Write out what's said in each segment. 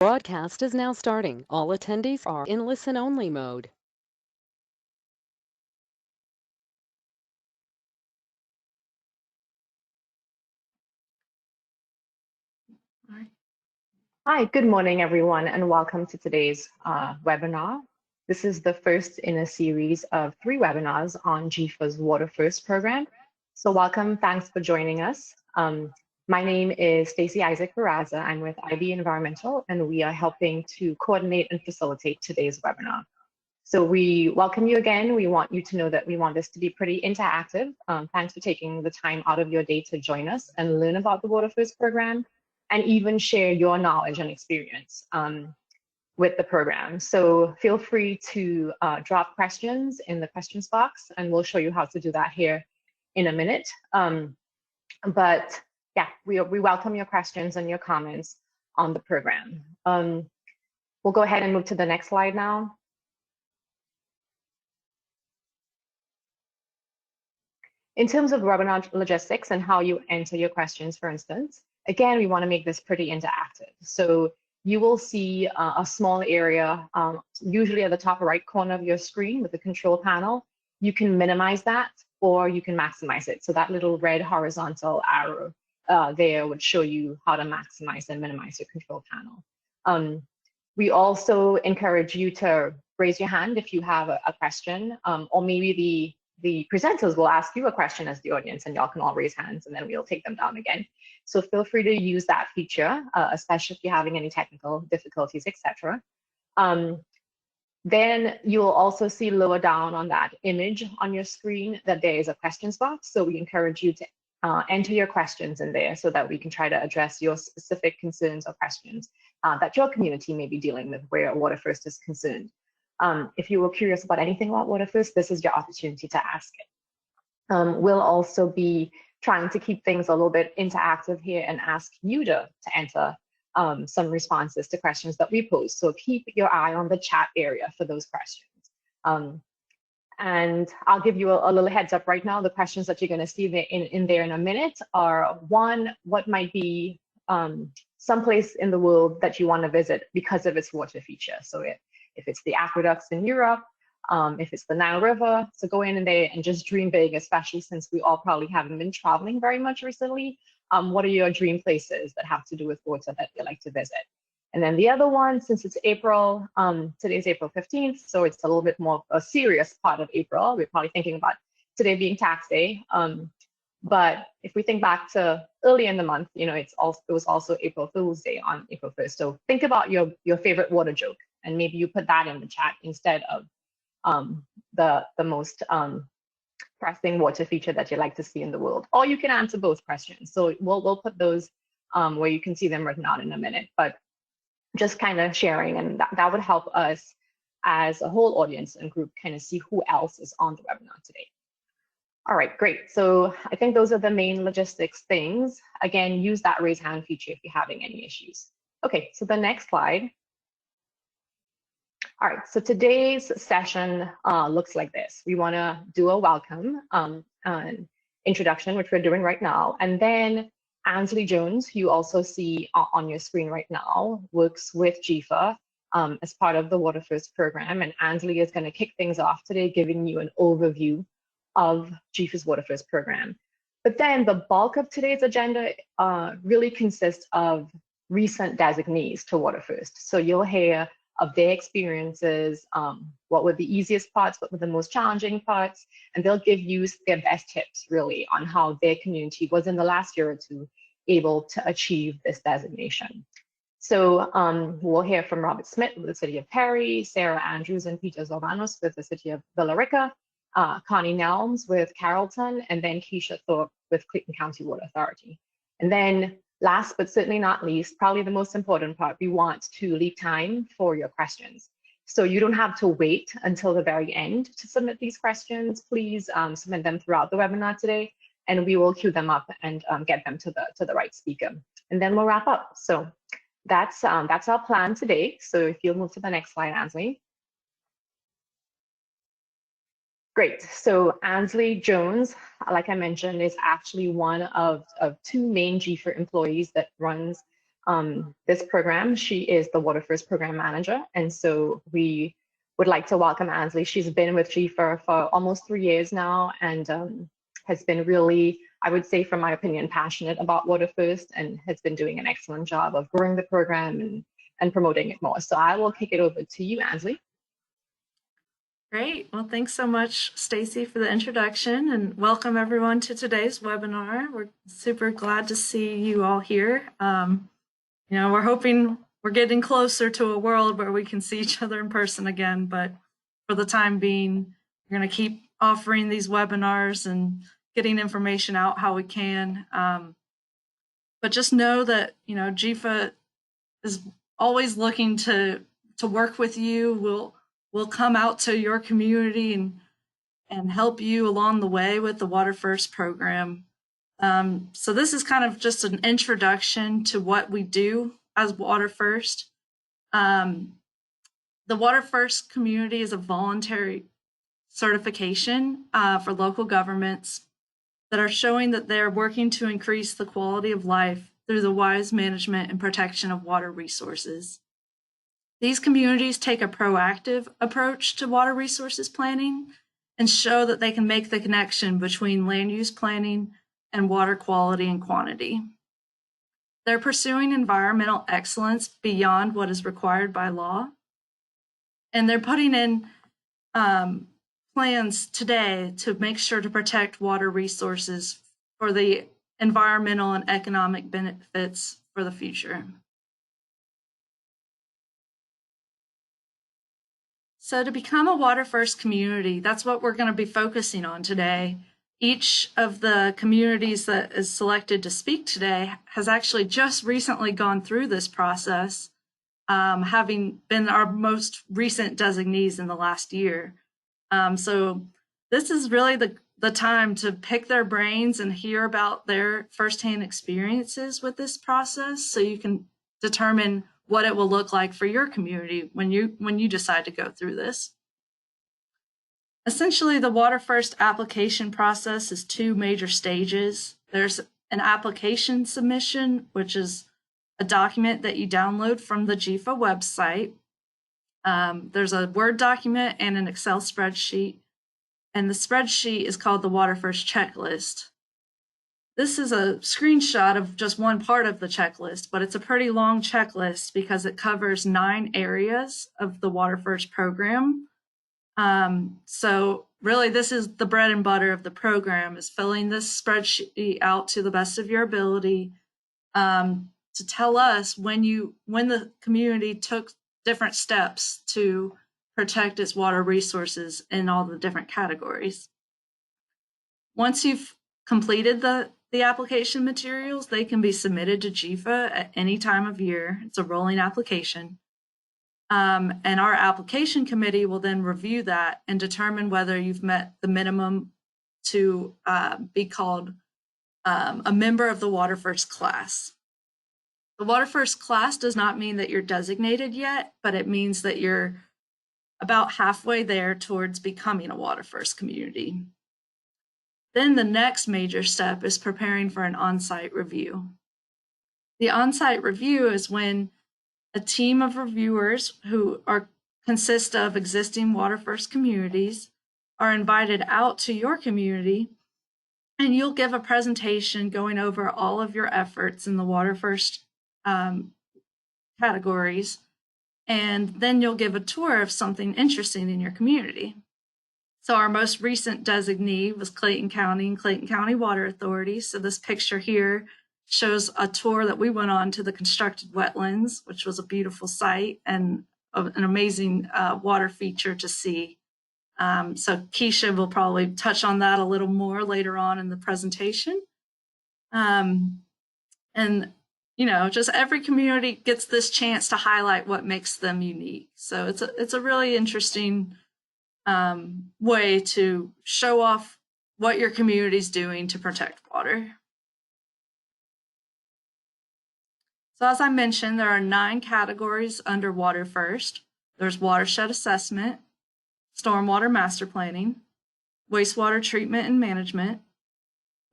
Broadcast is now starting. All attendees are in listen-only mode. Hi, good morning, everyone, and welcome to today's webinar. This is the first in a series of 3 webinars on GFA's WaterFirst program. So welcome, thanks for joining us. My name is Stacey Isaac Barraza. I'm with IB Environmental, and we are helping to coordinate and facilitate today's webinar. So we welcome you again. We want you to know that we want this to be pretty interactive. Thanks for taking the time out of your day to join us and learn about the WaterFirst program, and even share your knowledge and experience with the program. So feel free to drop questions in the questions box, and we'll show you how to do that here in a minute. But yeah, we welcome your questions and your comments on the program. We'll go ahead and move to the next slide now. In terms of webinar logistics and how you enter your questions, for instance, again, we want to make this pretty interactive. So you will see a small area, usually at the top right corner of your screen with the control panel. You can minimize that or you can maximize it. So that little red horizontal arrow there would show you how to maximize and minimize your control panel. We also encourage you to raise your hand if you have a question, or maybe the presenters will ask you a question as the audience, and y'all can all raise hands and then we'll take them down again. So feel free to use that feature, especially if you're having any technical difficulties, etc. Then you'll also see lower down on that image on your screen that there is a questions box. So we encourage you to enter your questions in there so that we can try to address your specific concerns or questions that your community may be dealing with where WaterFirst is concerned. If you were curious about anything about WaterFirst, this is your opportunity to ask it. We'll also be trying to keep things a little bit interactive here and ask you to enter some responses to questions that we pose. So keep your eye on the chat area for those questions. And I'll give you a little heads up right now. The questions that you're going to see there in there in a minute are: one, what might be someplace in the world that you want to visit because of its water feature? So if it's the aqueducts in Europe, if it's the Nile River, so go in there and just dream big, especially since we all probably haven't been traveling very much recently. What are your dream places that have to do with water that you like to visit? And then the other one, since it's April, today's April 15th, so it's a little bit more a serious part of April. We're probably thinking about today being tax day. But if we think back to early in the month, you know, it was also April Fool's Day on April 1st. So think about your favorite water joke, and maybe you put that in the chat instead of the most pressing water feature that you like to see in the world. Or you can answer both questions. So we'll put those where you can see them written out in a minute. But just kind of sharing, and that would help us as a whole audience and group kind of see who else is on the webinar today. All right, great. So I think those are the main logistics things. Again, use that raise hand feature if you're having any issues. Okay, so the next slide. All right, so today's session looks like this. We want to do a welcome introduction, which we're doing right now, and then Ansley Jones, who you also see on your screen right now, works with GFA as part of the WaterFirst program. And Ansley is going to kick things off today, giving you an overview of GFA's WaterFirst program. But then the bulk of today's agenda really consists of recent designees to WaterFirst. So you'll hear of their experiences, what were the easiest parts, what were the most challenging parts, and they'll give you their best tips really on how their community was in the last year or two able to achieve this designation. So we'll hear from Robert Smith with the City of Perry, Sarah Andrews and Peter Zorvanos with the City of Villa Rica, Connie Nelms with Carrollton, and then Keisha Thorpe with Clayton County Water Authority. And then last but certainly not least, probably the most important part, we want to leave time for your questions. So you don't have to wait until the very end to submit these questions. Please submit them throughout the webinar today, and we will queue them up and get them to the right speaker. And then we'll wrap up. So that's our plan today. So if you'll move to the next slide, Ansley. Great. So Ansley Jones, like I mentioned, is actually one of 2 main GFA employees that runs this program. She is the WaterFirst program manager. And so we would like to welcome Ansley. She's been with GFA for almost 3 years now and has been really, I would say, from my opinion, passionate about WaterFirst and has been doing an excellent job of growing the program and promoting it more. So I will kick it over to you, Ansley. Great. Well, thanks so much, Stacy, for the introduction, and welcome everyone to today's webinar. We're super glad to see you all here. We're hoping we're getting closer to a world where we can see each other in person again, but for the time being, we're going to keep offering these webinars and getting information out how we can. But just know that, GFA is always looking to work with you. We'll come out to your community and help you along the way with the WaterFirst program. So this is kind of just an introduction to what we do as WaterFirst. The WaterFirst community is a voluntary certification for local governments that are showing that they're working to increase the quality of life through the wise management and protection of water resources. These communities take a proactive approach to water resources planning and show that they can make the connection between land use planning and water quality and quantity. They're pursuing environmental excellence beyond what is required by law. And they're putting in plans today to make sure to protect water resources for the environmental and economic benefits for the future. So to become a WaterFirst community, that's what we're going to be focusing on today. Each of the communities that is selected to speak today has actually just recently gone through this process, having been our most recent designees in the last year. So this is really the time to pick their brains and hear about their firsthand experiences with this process so you can determine what it will look like for your community when you decide to go through this. Essentially, the WaterFirst application process is 2 major stages. There's an application submission, which is a document that you download from the GFA website. There's a Word document and an Excel spreadsheet, and the spreadsheet is called the WaterFirst checklist. This is a screenshot of just one part of the checklist, but it's a pretty long checklist because it covers 9 areas of the WaterFirst program. So really, this is the bread and butter of the program, is filling this spreadsheet out to the best of your ability to tell us when the community took different steps to protect its water resources in all the different categories. Once you've completed the application materials, they can be submitted to GFA at any time of year. It's a rolling application. And our application committee will then review that and determine whether you've met the minimum to be called a member of the WaterFirst class. The WaterFirst class does not mean that you're designated yet, but it means that you're about halfway there towards becoming a WaterFirst community. Then the next major step is preparing for an on-site review. The on-site review is when a team of reviewers who consist of existing WaterFirst communities are invited out to your community, and you'll give a presentation going over all of your efforts in the WaterFirst categories, and then you'll give a tour of something interesting in your community. So our most recent designee was Clayton County and Clayton County Water Authority. So this picture here shows a tour that we went on to the constructed wetlands, which was a beautiful site and an amazing water feature to see. So Keisha will probably touch on that a little more later on in the presentation. And, just every community gets this chance to highlight what makes them unique. So it's a really interesting way to show off what your community is doing to protect water. So as I mentioned, there are 9 categories under WaterFirst. There's watershed assessment, stormwater master planning, wastewater treatment and management,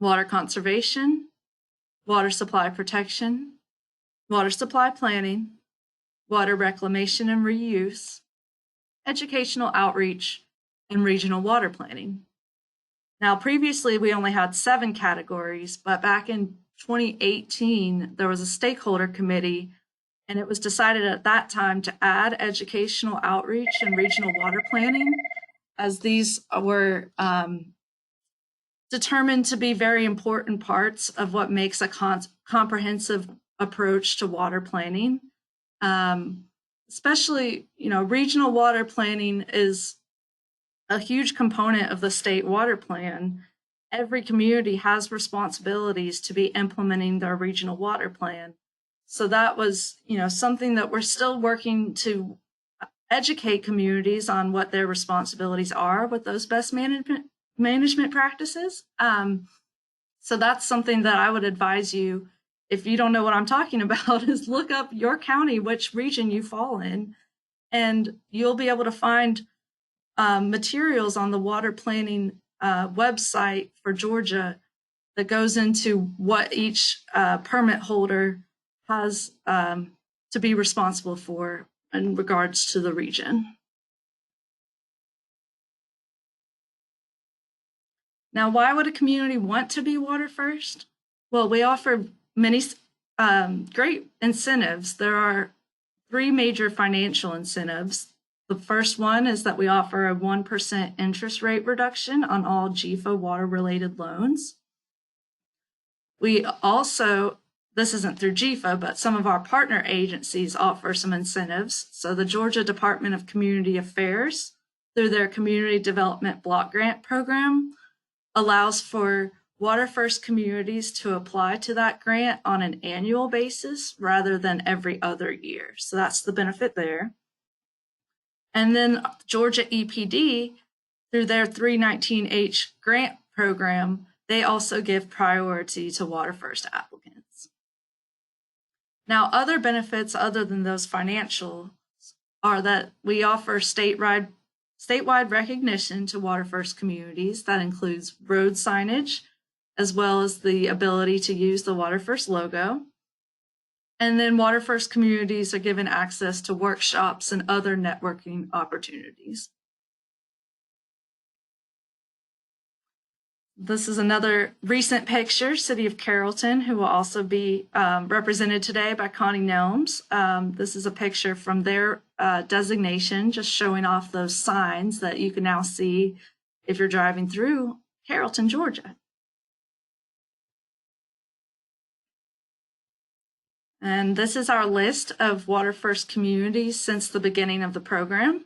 water conservation, water supply protection, water supply planning, water reclamation and reuse, educational outreach, and regional water planning. Now, previously, we only had 7 categories, but back in 2018, there was a stakeholder committee, and it was decided at that time to add educational outreach and regional water planning, as these were determined to be very important parts of what makes a comprehensive approach to water planning. Especially, regional water planning is a huge component of the state water plan. Every community has responsibilities to be implementing their regional water plan. So that was, something that we're still working to educate communities on what their responsibilities are with those best management practices. So that's something that I would advise you, if you don't know what I'm talking about, is look up your county, which region you fall in, and you'll be able to find materials on the water planning website for Georgia that goes into what each permit holder has to be responsible for in regards to the region. Now, why would a community want to be WaterFirst? Well, we offer many great incentives. There are 3 major financial incentives. The first one is that we offer a 1% interest rate reduction on all GFA water-related loans. We also, this isn't through GFA, but some of our partner agencies offer some incentives. So the Georgia Department of Community Affairs, through their Community Development Block Grant Program, allows for WaterFirst communities to apply to that grant on an annual basis rather than every other year. So that's the benefit there. And then Georgia EPD, through their 319H grant program, they also give priority to WaterFirst applicants. Now, other benefits other than those financial are that we offer statewide recognition to WaterFirst communities. That includes road signage, as well as the ability to use the WaterFirst logo. And then WaterFirst communities are given access to workshops and other networking opportunities. This is another recent picture, City of Carrollton, who will also be represented today by Connie Nelms. This is a picture from their designation, just showing off those signs that you can now see if you're driving through Carrollton, Georgia. And this is our list of WaterFirst communities since the beginning of the program.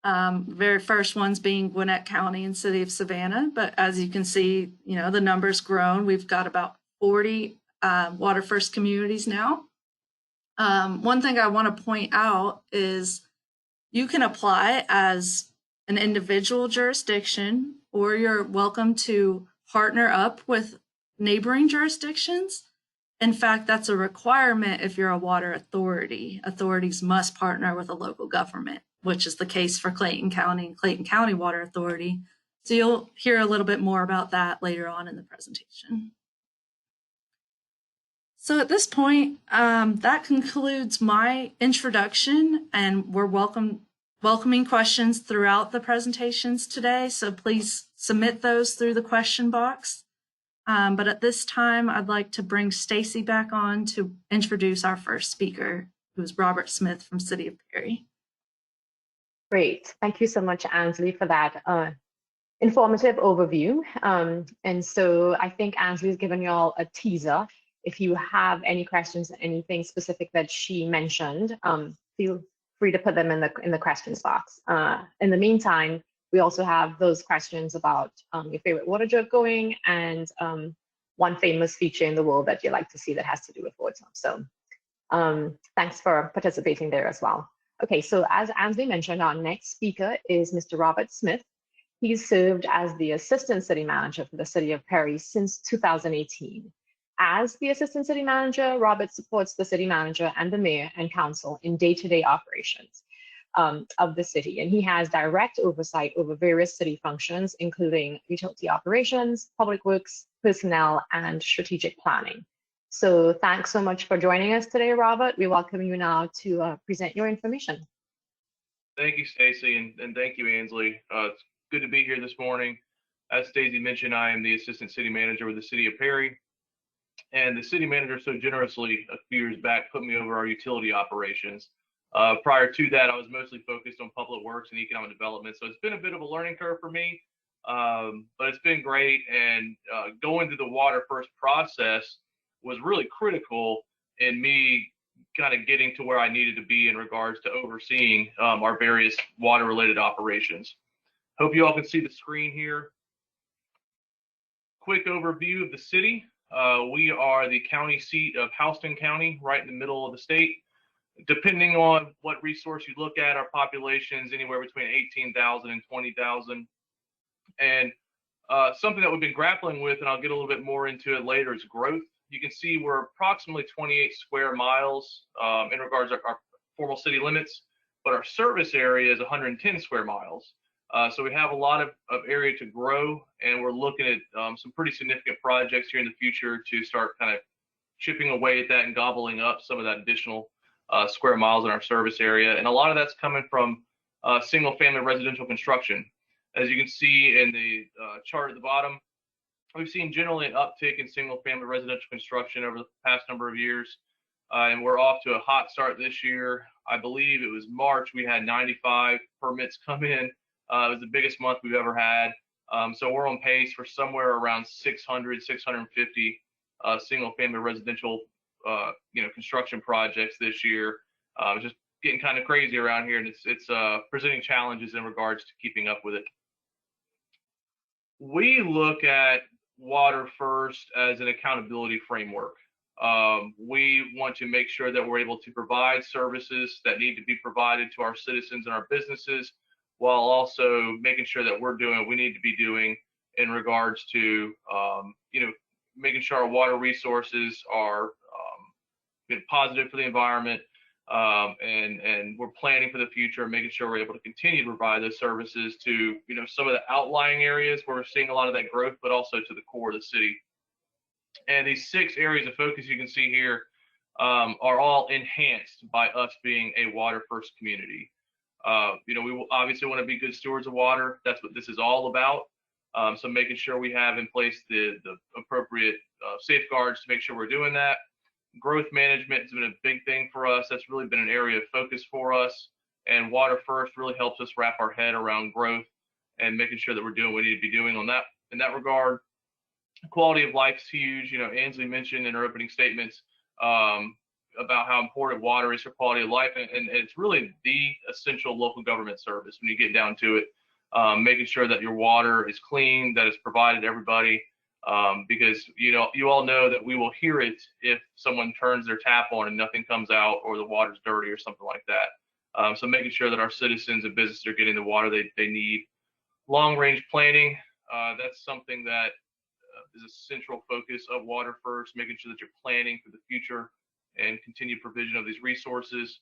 Very first ones being Gwinnett County and City of Savannah. But as you can see, the number's grown. We've got about 40 WaterFirst communities now. One thing I want to point out is you can apply as an individual jurisdiction, or you're welcome to partner up with neighboring jurisdictions. In fact, that's a requirement if you're a water authority. Authorities must partner with a local government, which is the case for Clayton County and Clayton County Water Authority. So you'll hear a little bit more about that later on in the presentation. So at this point, that concludes my introduction, and we're welcoming questions throughout the presentations today. So please submit those through the question box. But at this time, I'd like to bring Stacy back on to introduce our first speaker, who is Robert Smith from City of Perry. Great. Thank you so much, Ansley, for that informative overview. And so I think Ansley's given you all a teaser. If you have any questions, anything specific that she mentioned, feel free to put them in the questions box. In the meantime, we also have those questions about your favorite water joke going, and one famous feature in the world that you like to see that has to do with water. So thanks for participating there as well. Okay, so as Ansley mentioned, our next speaker is Mr. Robert Smith. He's served as the Assistant City Manager for the City of Perry since 2018. As the Assistant City Manager, Robert supports the City Manager and the Mayor and Council in day-to-day operations of the city, and he has direct oversight over various city functions, including utility operations, public works, personnel, and strategic planning. So thanks so much for joining us today, Robert. We welcome you now to present your information. Thank you, Stacy, and thank you, Ansley. It's good to be here this morning. As Stacy mentioned, I am the Assistant City Manager with the City of Perry, and the City Manager so generously a few years back put me over our utility operations. Prior to that, I was mostly focused on public works and economic development, so it's been a bit of a learning curve for me, but it's been great, and going through the WaterFirst process was really critical in me kind of getting to where I needed to be in regards to overseeing our various water-related operations. Hope you all can see the screen here. Quick overview of the city. We are the county seat of Houston County, right in the middle of the state. Depending on what resource you look at, our population is anywhere between 18,000 and 20,000. And something that we've been grappling with, and I'll get a little bit more into it later, is growth. You can see we're approximately 28 square miles in regards to our formal city limits, but our service area is 110 square miles. So we have a lot of area to grow, and we're looking at some pretty significant projects here in the future to start kind of chipping away at that and gobbling up some of that additional square miles in our service area. And a lot of that's coming from single family residential construction. As you can see in the chart at the bottom, we've seen generally an uptick in single family residential construction over the past number of years. And we're off to a hot start this year. I believe it was March, we had 95 permits come in. It was the biggest month we've ever had. So we're on pace for somewhere around 600, 650 single family residential construction projects this year. It's just getting kind of crazy around here, and it's presenting challenges in regards to keeping up with it. We look at WaterFirst as an accountability framework. We want to make sure that we're able to provide services that need to be provided to our citizens and our businesses, while also making sure that we're doing what we need to be doing in regards to, making sure our water resources are positive for the environment, and we're planning for the future, making sure we're able to continue to provide those services to some of the outlying areas where we're seeing a lot of that growth, but also to the core of the city. And these 6 areas of focus you can see here are all enhanced by us being a WaterFirst community. We obviously want to be good stewards of water. That's what this is all about. So making sure we have in place the appropriate safeguards to make sure we're doing that. Growth management has been a big thing for us. That's really been an area of focus for us. And WaterFirst really helps us wrap our head around growth and making sure that we're doing what we need to be doing on that. In that regard, quality of life is huge. Ansley mentioned in her opening statements about how important water is for quality of life, and it's really the essential local government service when you get down to it. Making sure that your water is clean, that it's provided to everybody, because you all know that we will hear it if someone turns their tap on and nothing comes out, or the water's dirty or something like that. So making sure that our citizens and businesses are getting the water they need. Long-range planning, that's something that is a central focus of WaterFirst, making sure that you're planning for the future and continued provision of these resources.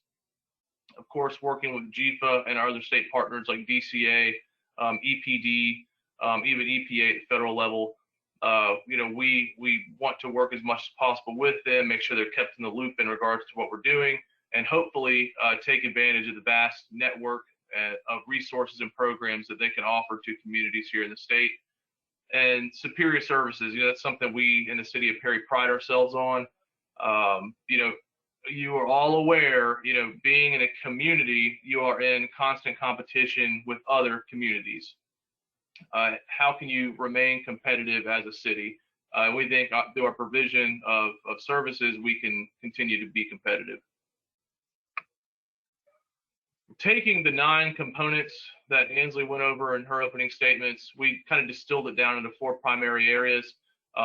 Of course, working with GFA and our other state partners like DCA, EPD, even EPA at the federal level. We want to work as much as possible with them, make sure they're kept in the loop in regards to what we're doing, and hopefully take advantage of the vast network of resources and programs that they can offer to communities here in the state. And superior services, that's something we in the city of Perry pride ourselves on. You are all aware, being in a community, you are in constant competition with other communities. How can you remain competitive as a city? We think through our provision of services, we can continue to be competitive. Taking the 9 components that Ansley went over in her opening statements, we kind of distilled it down into 4 primary areas.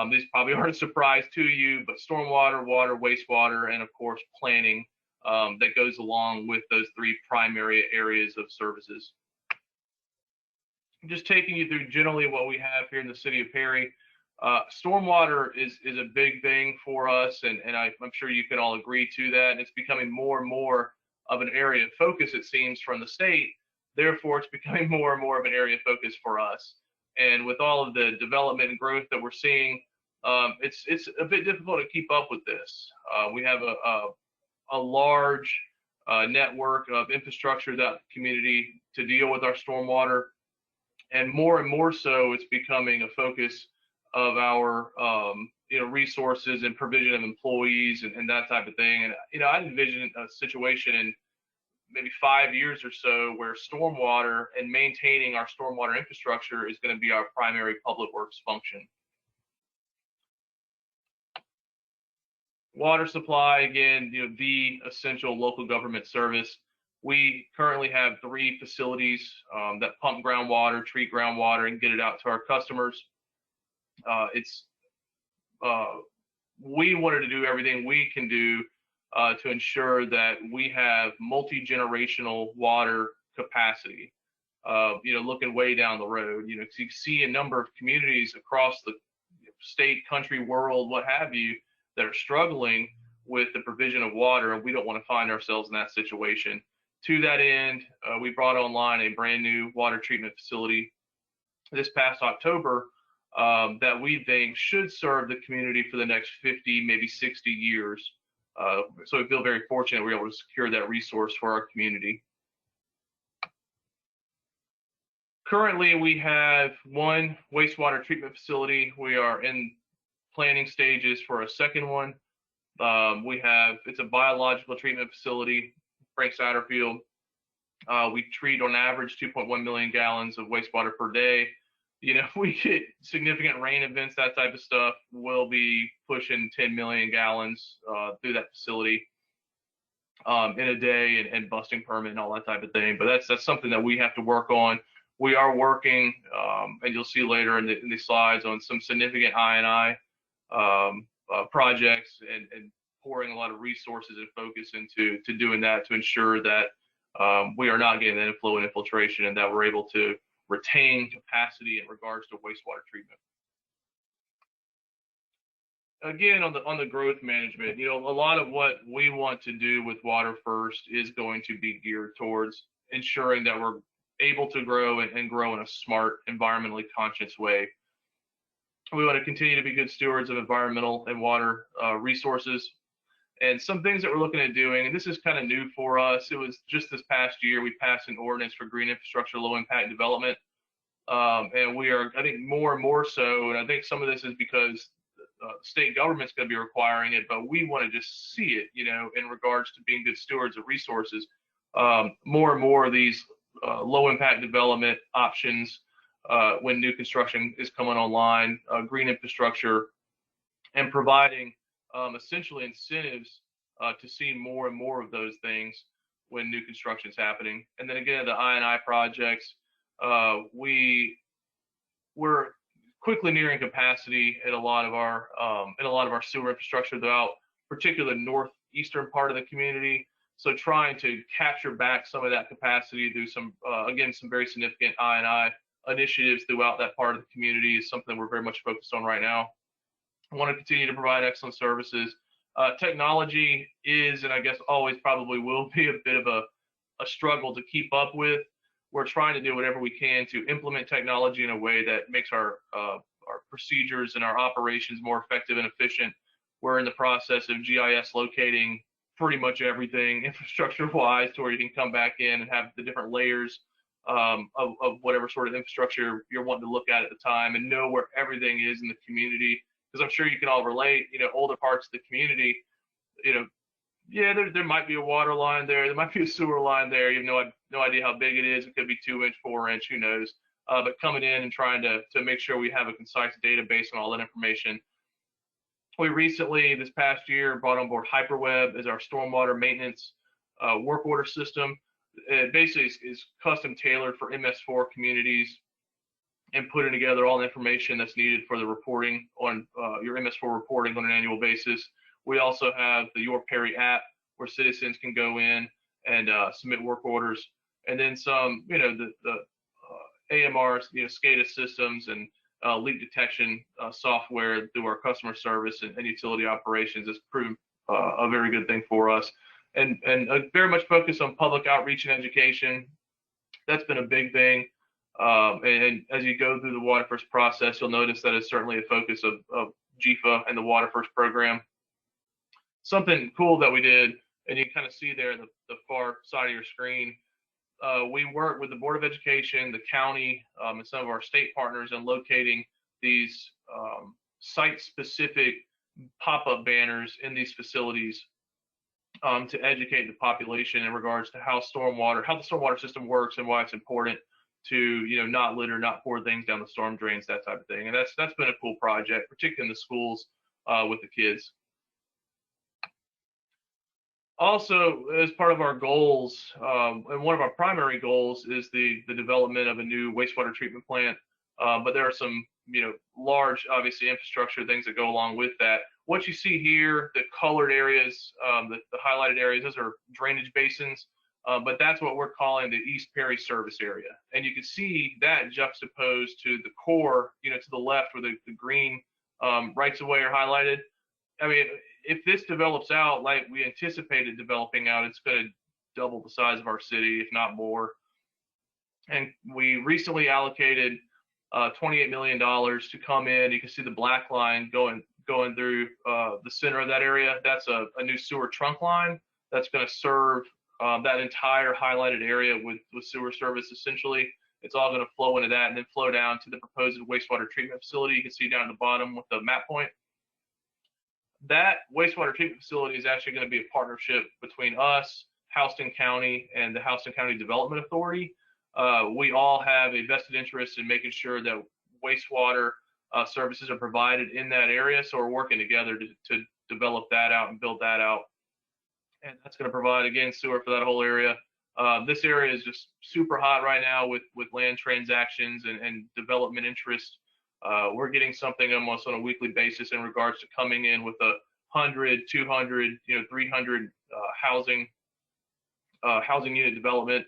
These probably aren't a surprise to you, but stormwater, water, wastewater, and of course planning that goes along with those 3 primary areas of services. I'm just taking you through generally what we have here in the city of Perry. Stormwater is a big thing for us, and I'm sure you can all agree to that. And it's becoming more and more of an area of focus, it seems, from the state. Therefore, it's becoming more and more of an area of focus for us. And with all of the development and growth that we're seeing, it's a bit difficult to keep up with this. We have a large network of infrastructure that community to deal with our stormwater, and more so, it's becoming a focus of our resources and provision of employees and that type of thing. And I envision a situation in maybe 5 years or so where stormwater and maintaining our stormwater infrastructure is going to be our primary public works function. Water supply, again, the essential local government service. We currently have 3 facilities that pump groundwater, treat groundwater, and get it out to our customers. We wanted to do everything we can do to ensure that we have multi-generational water capacity. Looking way down the road, you see a number of communities across the state, country, world, what have you, that are struggling with the provision of water, and we don't want to find ourselves in that situation. To that end, we brought online a brand new water treatment facility this past October that we think should serve the community for the next 50, maybe 60 years. So we feel very fortunate we're able to secure that resource for our community. Currently, we have 1 wastewater treatment facility. We are in planning stages for a second one. It's a biological treatment facility, Frank Satterfield. We treat on average 2.1 million gallons of wastewater per day. We get significant rain events, that type of stuff, we'll be pushing 10 million gallons through that facility in a day, and busting permit and all that type of thing. But that's something that we have to work on. We are working, and you'll see later in the slides, on some significant I&I projects, and pouring a lot of resources and focus into doing that, to ensure that we are not getting that inflow and infiltration, and that we're able to retain capacity in regards to wastewater treatment. Again, on the growth management, a lot of what we want to do with WaterFirst is going to be geared towards ensuring that we're able to grow and grow in a smart, environmentally conscious way. We want to continue to be good stewards of environmental and water resources. And some things that we're looking at doing, and this is kind of new for us, it was just this past year we passed an ordinance for green infrastructure, low impact development. And we are, I think, more and more so, and I think some of this is because the state government's going to be requiring it, but we want to just see it, in regards to being good stewards of resources. More and more of these low impact development options when new construction is coming online, green infrastructure, and providing essentially incentives to see more and more of those things when new construction is happening. And then again, the I&I projects, we're quickly nearing capacity at a lot of our sewer infrastructure throughout, particularly the northeastern part of the community. So trying to capture back some of that capacity through some very significant I&I initiatives throughout that part of the community is something we're very much focused on right now. I want to continue to provide excellent services. Technology is, and I guess always probably will be, a bit of a struggle to keep up with. We're trying to do whatever we can to implement technology in a way that makes our procedures and our operations more effective and efficient. We're in the process of GIS locating pretty much everything infrastructure-wise, to where you can come back in and have the different layers of whatever sort of infrastructure you're wanting to look at the time, and know where everything is in the community. Because I'm sure you can all relate, older parts of the community, yeah, there might be a water line there might be a sewer line there. You have no idea how big it is. It could be 2-inch, 4-inch, who knows? But coming in and trying to make sure we have a concise database on all that information. We recently, this past year, brought on board HyperWeb as our stormwater maintenance work order system. It basically is custom tailored for MS4 communities, and putting together all the information that's needed for the reporting on your MS4 reporting on an annual basis. We also have the Your Perry app, where citizens can go in and submit work orders, and then some, the AMRs, SCADA systems, and leak detection software through our customer service and utility operations has proved a very good thing for us. And very much focused on public outreach and education. That's been a big thing. And as you go through the WaterFirst process, you'll notice that it's certainly a focus of GFA and the WaterFirst program. Something cool that we did, and you can kind of see there in the far side of your screen, we work with the Board of Education, the county, and some of our state partners in locating these site-specific pop-up banners in these facilities to educate the population in regards to how the stormwater system works and why it's important to, not litter, not pour things down the storm drains, that type of thing. And that's been a cool project, particularly in the schools with the kids. Also, as part of our goals, and one of our primary goals is the development of a new wastewater treatment plant. But there are some, large, obviously, infrastructure things that go along with that. What you see here, the colored areas, the highlighted areas, those are drainage basins. But that's what we're calling the East Perry service area. And you can see that juxtaposed to the core, to the left where the green rights of way are highlighted. I mean, if this develops out like we anticipated developing out, it's going to double the size of our city, if not more. And we recently allocated $28 million to come in. You can see the black line going through the center of that area. That's a new sewer trunk line that's going to serve that entire highlighted area with sewer service. Essentially, it's all going to flow into that and then flow down to the proposed wastewater treatment facility. You can see down at the bottom with the map point. That wastewater treatment facility is actually going to be a partnership between us, Houston County, and the Houston County Development Authority. We all have a vested interest in making sure that wastewater services are provided in that area. So we're working together to develop that out and build that out. And that's going to provide, again, sewer for that whole area. This area is just super hot right now with land transactions and development interest. We're getting something almost on a weekly basis in regards to coming in with 100, 200, 300 housing unit development.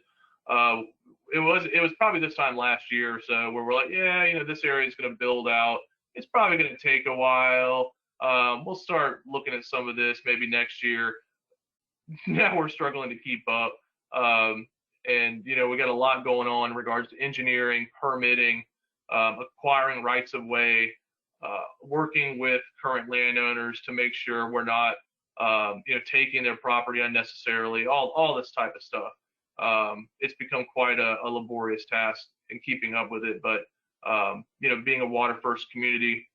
It was probably this time last year or so where we're like, yeah, this area is going to build out. It's probably going to take a while. We'll start looking at some of this maybe next year. Now we're struggling to keep up. And we got a lot going on in regards to engineering, permitting, acquiring rights of way, working with current landowners to make sure we're not, taking their property unnecessarily, all this type of stuff. It's become quite a laborious task in keeping up with it. But, being a WaterFirst community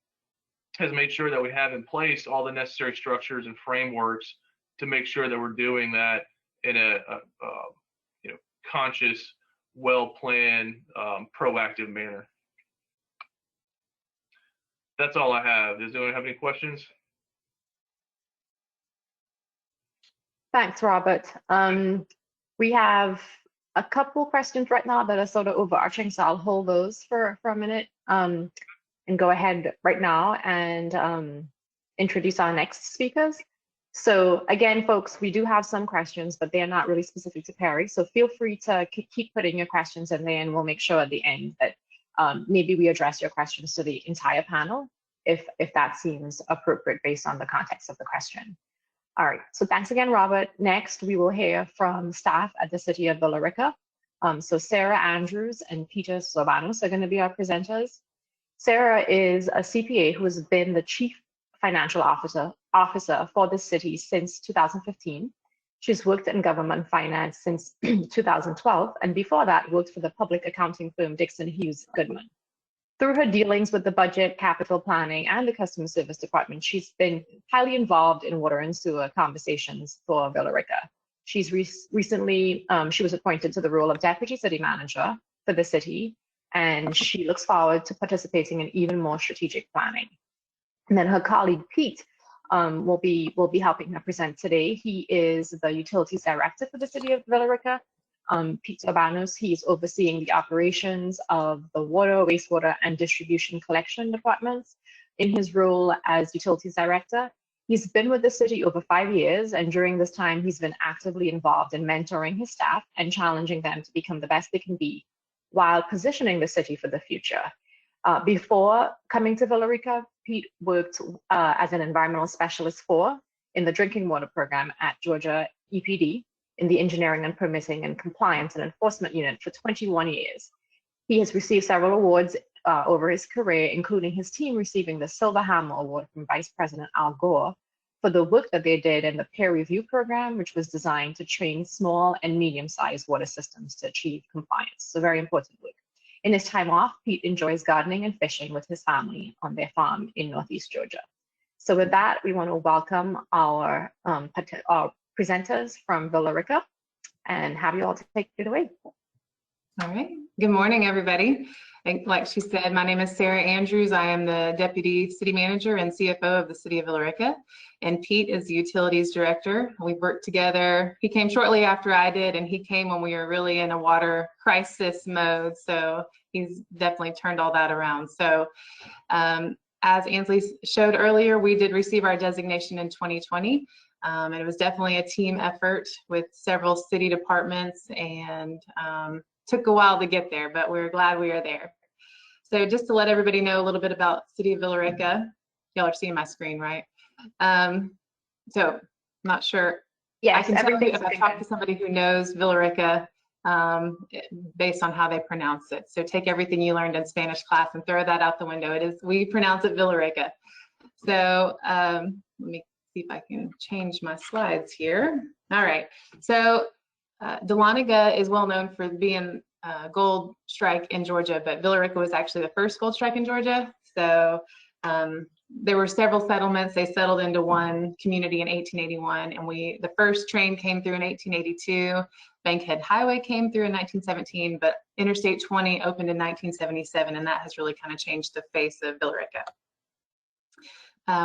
has made sure that we have in place all the necessary structures and frameworks to make sure that we're doing that in a conscious, well-planned, proactive manner. That's all I have. Does anyone have any questions? Thanks, Robert. We have a couple questions right now that are sort of overarching, so I'll hold those for a minute and go ahead right now and introduce our next speakers. So again, folks, we do have some questions, but they're not really specific to Perry. So feel free to keep putting your questions in there, and we'll make sure at the end that maybe we address your questions to the entire panel if that seems appropriate based on the context of the question. All right, so thanks again, Robert. Next, we will hear from staff at the City of Villa Rica. So Sarah Andrews and Peter Slovanos are going to be our presenters. Sarah is a CPA who has been the Chief Financial Officer for the city since 2015. She's worked in government finance since 2012, and before that worked for the public accounting firm Dixon Hughes Goodman. Through her dealings with the budget, capital planning, and the customer service department, she's been highly involved in water and sewer conversations for Villa Rica. She's recently, she was appointed to the role of Deputy City Manager for the city, and she looks forward to participating in even more strategic planning. And then her colleague, Pete, will be helping her present today. He is the Utilities Director for the City of Villa Rica. Pete Urbanos, he's overseeing the operations of the water, wastewater, and distribution collection departments. In his role as Utilities Director, he's been with the city over 5 years, and during this time, he's been actively involved in mentoring his staff and challenging them to become the best they can be, while positioning the city for the future. Before coming to Villa Rica, Pete worked as an environmental specialist in the drinking water program at Georgia EPD in the engineering and permitting and compliance and enforcement unit for 21 years. He has received several awards over his career, including his team receiving the Silver Hammer Award from Vice President Al Gore for the work that they did in the peer review program, which was designed to train small and medium-sized water systems to achieve compliance. So very important work. In his time off, Pete enjoys gardening and fishing with his family on their farm in Northeast Georgia. So with that, we want to welcome our presenters from Villa Rica and have you all take it away. All right. Good morning, everybody. Like she said, my name is Sarah Andrews. I am the Deputy City Manager and CFO of the City of Villa Rica, and Pete is the Utilities Director. We've worked together. He came shortly after I did, and he came when we were really in a water crisis mode, so he's definitely turned all that around. So as Ansley showed earlier, we did receive our designation in 2020, and it was definitely a team effort with several city departments, and took a while to get there, but we're glad we are there. So just to let everybody know a little bit about City of Villa Rica, y'all are seeing my screen, right? So I'm not sure. Yes, I can tell you if I talk to somebody who knows Villa Rica based on how they pronounce it. So take everything you learned in Spanish class and throw that out the window. We pronounce it Villa Rica. So let me see if I can change my slides here. All right. So Dahlonega is well known for being gold strike in Georgia, but Villa Rica was actually the first gold strike in Georgia. So there were several settlements. They settled into one community in 1881, and the first train came through in 1882. Bankhead Highway came through in 1917, but Interstate 20 opened in 1977, and that has really kind of changed the face of Villa Rica.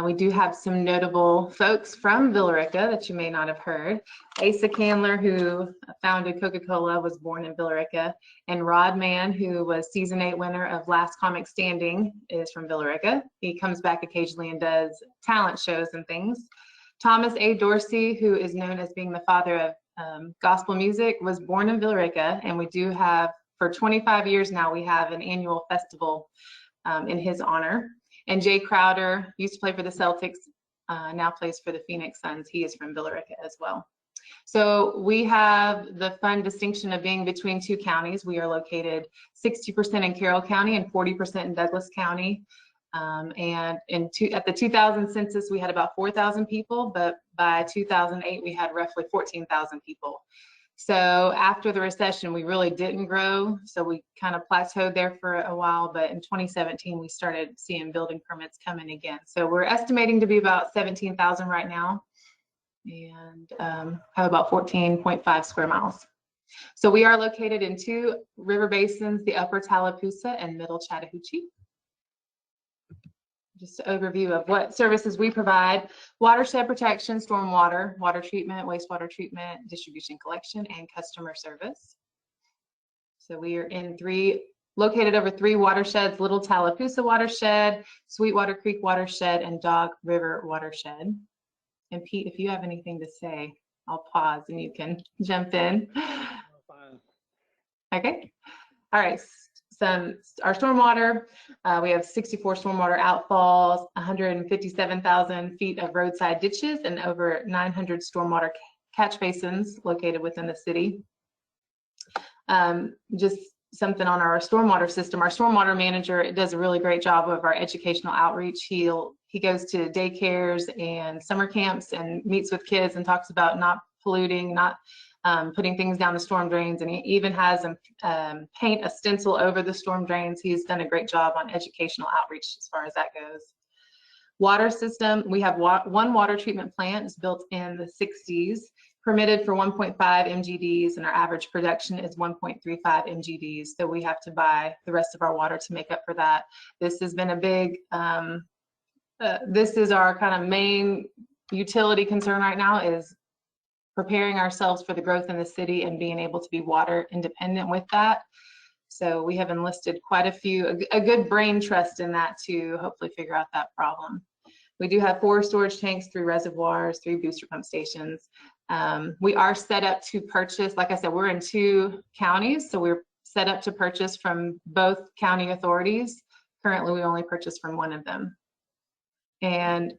We do have some notable folks from Villa Rica that you may not have heard. Asa Candler, who founded Coca-Cola, was born in Villa Rica, and Rod Mann, who was season 8 winner of Last Comic Standing, is from Villa Rica. He comes back occasionally and does talent shows and things. Thomas A. Dorsey, who is known as being the father of gospel music, was born in Villa Rica, and we do have, for 25 years now, we have an annual festival in his honor. And Jay Crowder used to play for the Celtics, now plays for the Phoenix Suns. He is from Villa Rica as well. So we have the fun distinction of being between two counties. We are located 60% in Carroll County and 40% in Douglas County. And at the 2000 census, we had about 4,000 people, but by 2008, we had roughly 14,000 people. So after the recession, we really didn't grow. So we kind of plateaued there for a while, but in 2017, we started seeing building permits come in again. So we're estimating to be about 17,000 right now, and have about 14.5 square miles. So we are located in 2 river basins, the Upper Tallapoosa and Middle Chattahoochee. Just an overview of what services we provide: watershed protection, stormwater, water treatment, wastewater treatment, distribution collection, and customer service. So we are located over 3 watersheds: Little Tallapoosa Watershed, Sweetwater Creek Watershed, and Dog River Watershed. And Pete, if you have anything to say, I'll pause and you can jump in. Okay. All right. Our stormwater, we have 64 stormwater outfalls, 157,000 feet of roadside ditches, and over 900 stormwater catch basins located within the city. Just something on our stormwater system. Our stormwater manager does a really great job of our educational outreach. He goes to daycares and summer camps and meets with kids and talks about not polluting, not putting things down the storm drains, and he even has them paint a stencil over the storm drains. He's done a great job on educational outreach as far as that goes. Water system, we have one water treatment plant. It's built in the 60s, permitted for 1.5 MGDs, and our average production is 1.35 MGDs. So we have to buy the rest of our water to make up for that. This has been a big, this is our kind of main utility concern right now, is preparing ourselves for the growth in the city and being able to be water independent with that. So we have enlisted quite a good brain trust in that to hopefully figure out that problem. We do have 4 storage tanks, 3 reservoirs, 3 booster pump stations. We are set up to purchase, like I said, we're in 2 counties, so we're set up to purchase from both county authorities. Currently, we only purchase from one of them. And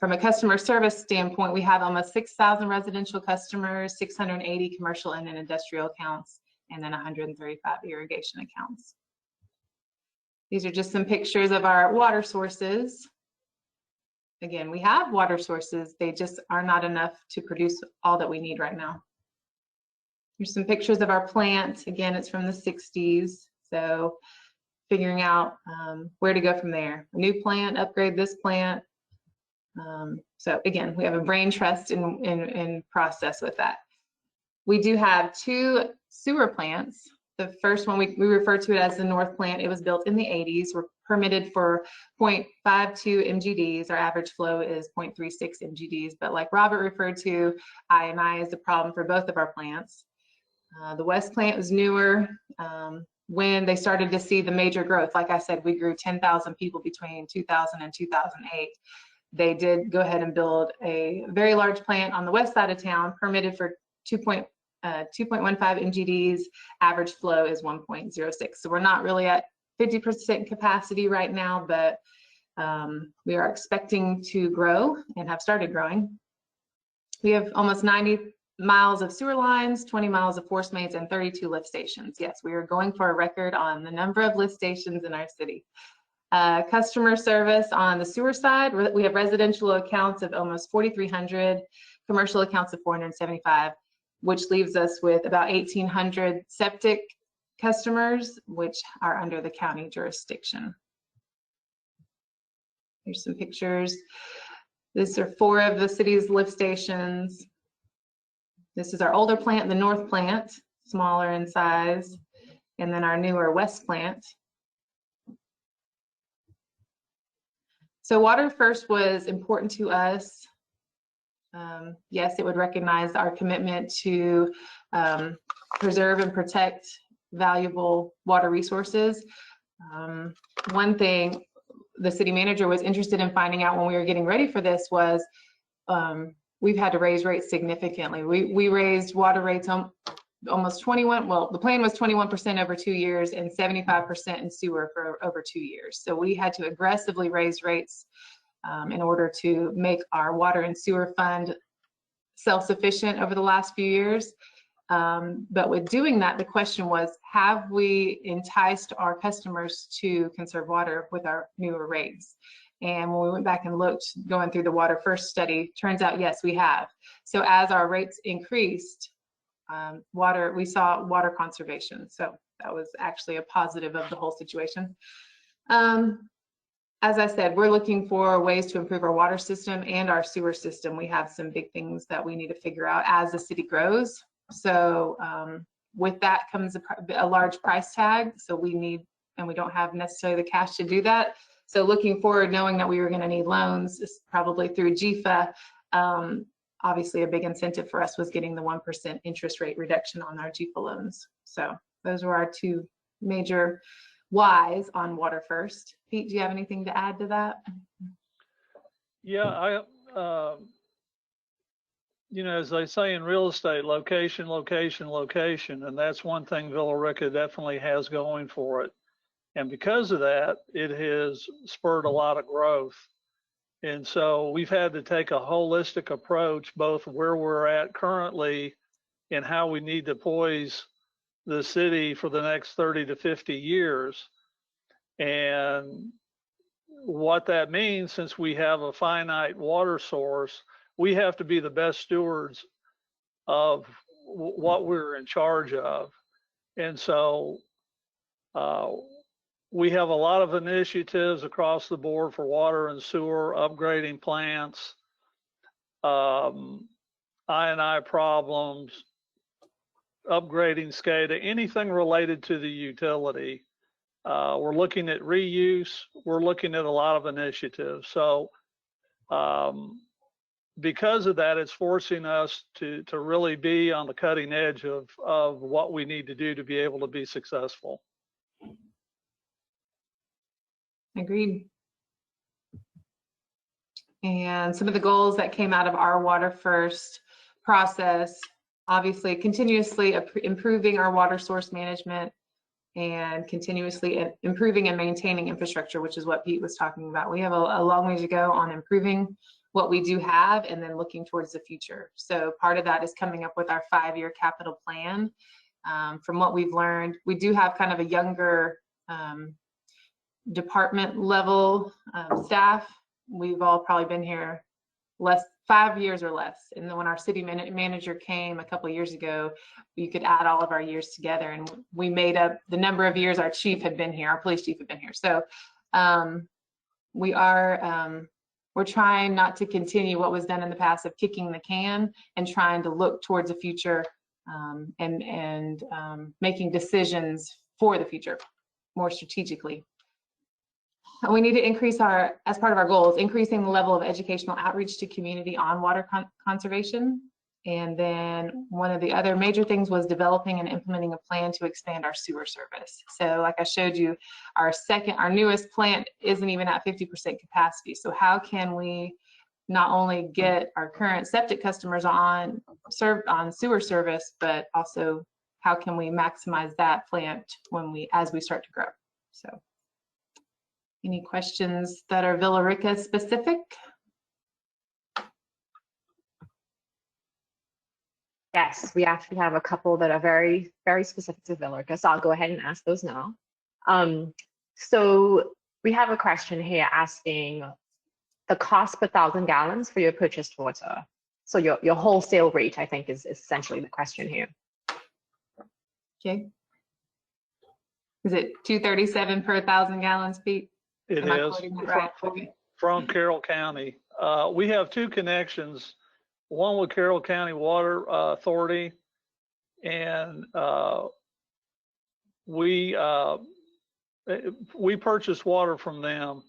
from a customer service standpoint, we have almost 6,000 residential customers, 680 commercial and industrial accounts, and then 135 irrigation accounts. These are just some pictures of our water sources. Again, we have water sources. They just are not enough to produce all that we need right now. Here's some pictures of our plant. Again, it's from the 60s. So figuring out where to go from there. A new plant, upgrade this plant. So again, we have a brain trust in process with that. We do have 2 sewer plants. The first one, we refer to it as the North Plant. It was built in the 80s. We're permitted for 0.52 MGDs. Our average flow is 0.36 MGDs. But like Robert referred to, I&I is the problem for both of our plants. The West Plant was newer. When they started to see the major growth, like I said, we grew 10,000 people between 2000 and 2008. They did go ahead and build a very large plant on the west side of town, permitted for 2.15 MGDs. Average flow is 1.06. So we're not really at 50% capacity right now, but we are expecting to grow and have started growing. We have almost 90 miles of sewer lines, 20 miles of force mains, and 32 lift stations. Yes, we are going for a record on the number of lift stations in our city. Customer service on the sewer side, we have residential accounts of almost 4,300, commercial accounts of 475, which leaves us with about 1,800 septic customers, which are under the county jurisdiction. Here's some pictures. These are 4 of the city's lift stations. This is our older plant, the North Plant, smaller in size, and then our newer West Plant. So WaterFirst was important to us. Yes, it would recognize our commitment to preserve and protect valuable water resources. One thing the city manager was interested in finding out when we were getting ready for this was we've had to raise rates significantly. We raised water rates almost 21, well, the plan was 21% over 2 years and 75% in sewer for over 2 years. So we had to aggressively raise rates in order to make our water and sewer fund self-sufficient over the last few years. But with doing that, the question was, have we enticed our customers to conserve water with our newer rates? And when we went back and looked, going through the WaterFirst study, turns out, yes, we have. So as our rates increased, we saw water conservation. So that was actually a positive of the whole situation. As I said, we're looking for ways to improve our water system and our sewer system. We have some big things that we need to figure out as the city grows. So with that comes a large price tag. So we need, and we don't have necessarily the cash to do that. So looking forward, knowing that we were going to need loans, probably through GFA, obviously a big incentive for us was getting the 1% interest rate reduction on our GFA loans. So those were our 2 major whys on WaterFirst. Pete, do you have anything to add to that? Yeah, you know, as they say in real estate, location, location, location, and that's one thing Villa Rica definitely has going for it. And because of that, it has spurred a lot of growth. And so we've had to take a holistic approach, both where we're at currently and how we need to poise the city for the next 30 to 50 years. And what that means, since we have a finite water source, we have to be the best stewards of what we're in charge of. And so we have a lot of initiatives across the board for water and sewer, upgrading plants, I&I problems, upgrading SCADA, anything related to the utility. We're looking at reuse. We're looking at a lot of initiatives. So because of that, it's forcing us to really be on the cutting edge of what we need to do to be able to be successful. Agreed. And some of the goals that came out of our WaterFirst process, obviously continuously improving our water source management and continuously improving and maintaining infrastructure, which is what Pete was talking about. We have a long way to go on improving what we do have and then looking towards the future. So part of that is coming up with our 5-year capital plan. From what we've learned, we do have kind of a younger department level staff, we've all probably been here 5 years or less. And then when our city manager came a couple of years ago, you could add all of our years together, and we made up the number of years our chief had been here, our police chief had been here. So we're trying not to continue what was done in the past of kicking the can and trying to look towards the future and making decisions for the future more strategically. We need to increase as part of our goals, increasing the level of educational outreach to community on water conservation. And then one of the other major things was developing and implementing a plan to expand our sewer service. So like I showed you, our newest plant isn't even at 50% capacity. So how can we not only get our current septic customers on sewer service, but also how can we maximize that plant as we start to grow? So any questions that are Villa Rica specific? Yes, we actually have a couple that are very, very specific to Villa Rica, so I'll go ahead and ask those now. So we have a question here asking the cost per 1,000 gallons for your purchased water. So your wholesale rate, I think, is essentially the question here. Okay. Is it $237 per 1,000 gallons, Pete? It is right? from Carroll County. We have two connections, one with Carroll County Water Authority, and we purchase water from them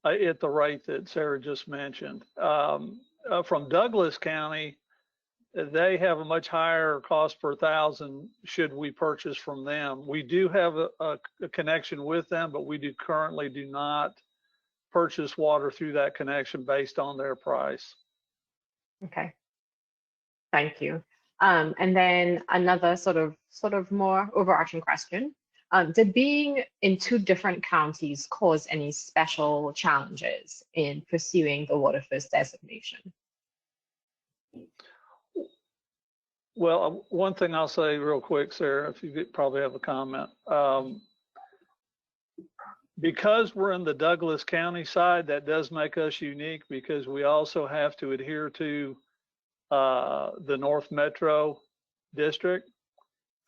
at the rate that Sarah just mentioned. From Douglas County, they have a much higher cost per 1,000 should we purchase from them. We do have a connection with them, but we currently do not purchase water through that connection based on their price. Okay, thank you. And then another sort of more overarching question. Did being in two different counties cause any special challenges in pursuing the WaterFirst designation? Well, one thing I'll say real quick, Sarah, if you probably have a comment. Because we're in the Douglas County side, that does make us unique because we also have to adhere to the North Metro District,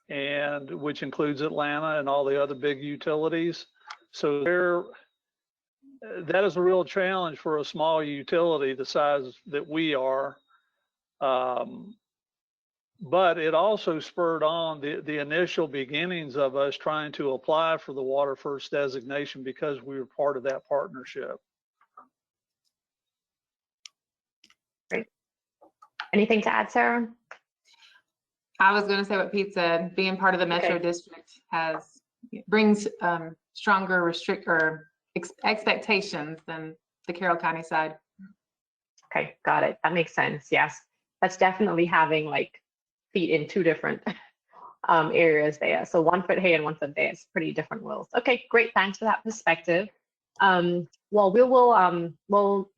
and which includes Atlanta and all the other big utilities. So that is a real challenge for a small utility the size that we are. But it also spurred on the initial beginnings of us trying to apply for the WaterFirst designation because we were part of that partnership. Great. Anything to add, Sarah? I was going to say what Pete said. Being part of the Metro District brings stronger expectations than the Carroll County side. Okay, got it. That makes sense. Yes, that's definitely having like feet in two different areas there. So 1 foot here and 1 foot there. It's pretty different worlds. Okay, great. Thanks for that perspective. Well, we'll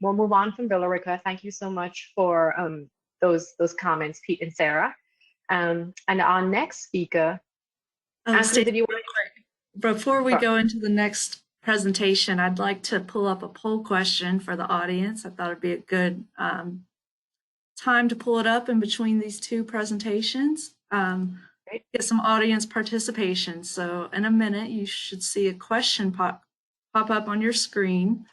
move on from Villa Rica. Thank you so much for those comments, Pete and Sarah. And our next speaker. Stacey, before we go into the next presentation, I'd like to pull up a poll question for the audience. I thought it'd be a good time to pull it up in between these two presentations. Get some audience participation. So in a minute, you should see a question pop up on your screen.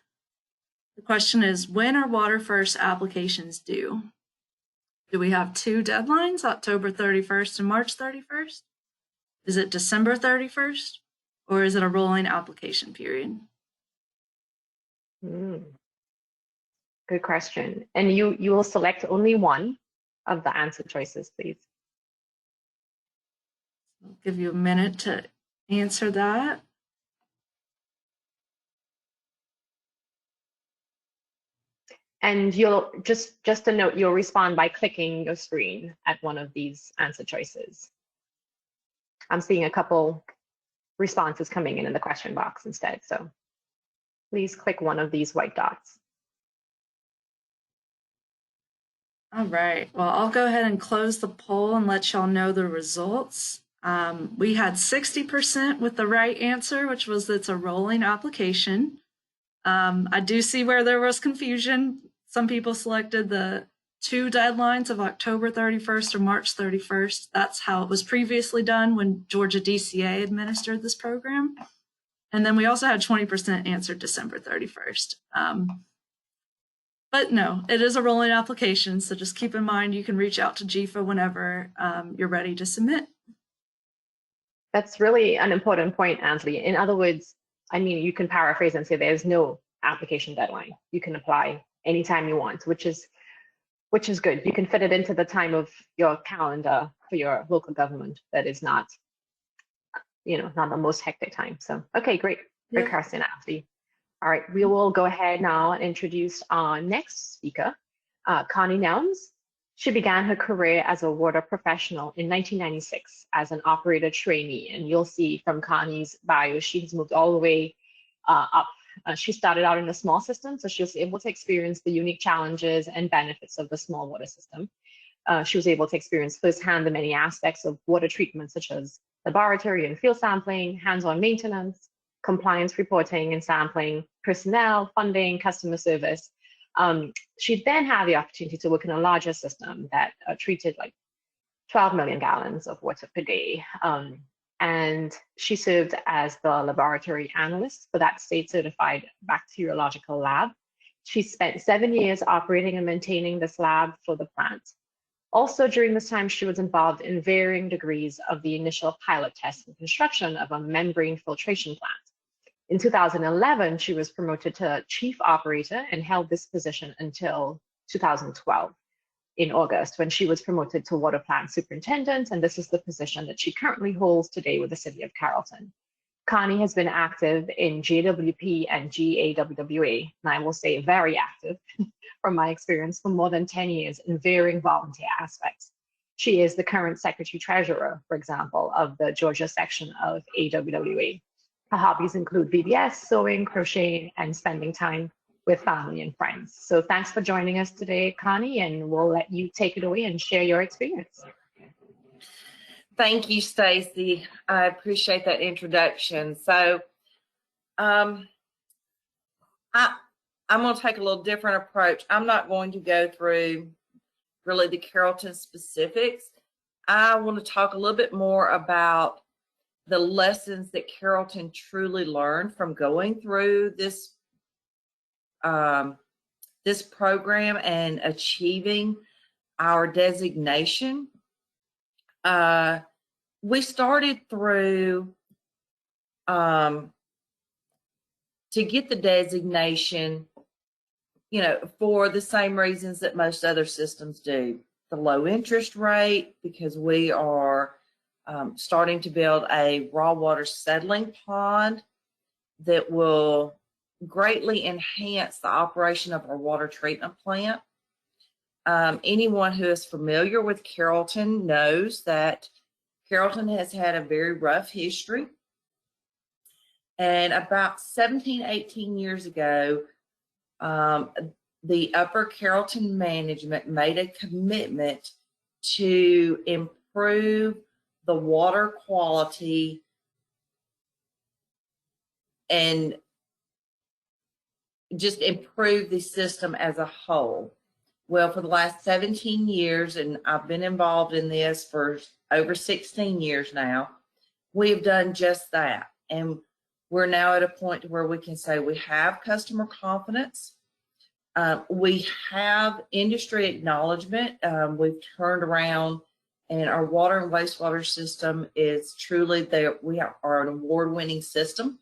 The question is, when are WaterFirst applications due? Do we have two deadlines, October 31st and March 31st? Is it December 31st? Or is it a rolling application period? Good question. And you will select only one of the answer choices, please. I'll give you a minute to answer that. And you'll just a note, you'll respond by clicking your screen at one of these answer choices. I'm seeing a couple responses coming in the question box instead. So please click one of these white dots. All right, well, I'll go ahead and close the poll and let y'all know the results. We had 60% with the right answer, which was it's a rolling application. I do see where there was confusion. Some people selected the 2 deadlines of October 31st or March 31st. That's how it was previously done when Georgia DCA administered this program. And then we also had 20% answered December 31st. But no, it is a rolling application. So just keep in mind, you can reach out to GFA whenever you're ready to submit. That's really an important point, Ansley. In other words, I mean, you can paraphrase and say there's no application deadline. You can apply anytime you want, which is good. You can fit it into the time of your calendar for your local government. That is not, not the most hectic time. So, okay, great. Great question, Ansley. All right, we will go ahead now and introduce our next speaker, Connie Nelms. She began her career as a water professional in 1996 as an operator trainee. And you'll see from Connie's bio, she has moved all the way up. She started out in a small system, so she was able to experience the unique challenges and benefits of the small water system. She was able to experience firsthand the many aspects of water treatment, such as laboratory and field sampling, hands-on maintenance, compliance reporting and sampling, personnel, funding, customer service. She then had the opportunity to work in a larger system that treated like 12 million gallons of water per day. And she served as the laboratory analyst for that state-certified bacteriological lab. She spent 7 years operating and maintaining this lab for the plant. Also during this time, she was involved in varying degrees of the initial pilot test and construction of a membrane filtration plant. In 2011, she was promoted to chief operator and held this position until 2012 in August, when she was promoted to water plant superintendent, and this is the position that she currently holds today with the city of Carrollton. Connie has been active in JWP and GAWWA, and I will say very active from my experience for more than 10 years in varying volunteer aspects. She is the current secretary treasurer, for example, of the Georgia section of AWWA. Her hobbies include VBS, sewing, crocheting, and spending time with family and friends. So thanks for joining us today, Connie, and we'll let you take it away and share your experience. Thank you, Stacy. I appreciate that introduction. So I'm going to take a little different approach. I'm not going to go through really the Carrollton specifics. I want to talk a little bit more about the lessons that Carrollton truly learned from going through this this program and achieving our designation. We started through to get the designation, for the same reasons that most other systems do. The low interest rate, because we are starting to build a raw water settling pond that will greatly enhance the operation of our water treatment plant. Anyone who is familiar with Carrollton knows that Carrollton has had a very rough history. And about 17, 18 years ago, the Upper Carrollton management made a commitment to improve the water quality and just improve the system as a whole. Well, for the last 17 years, and I've been involved in this for over 16 years now, we've done just that. And we're now at a point where we can say we have customer confidence. We have industry acknowledgement. We've turned around, and our water and wastewater system is truly there. We are an award-winning system.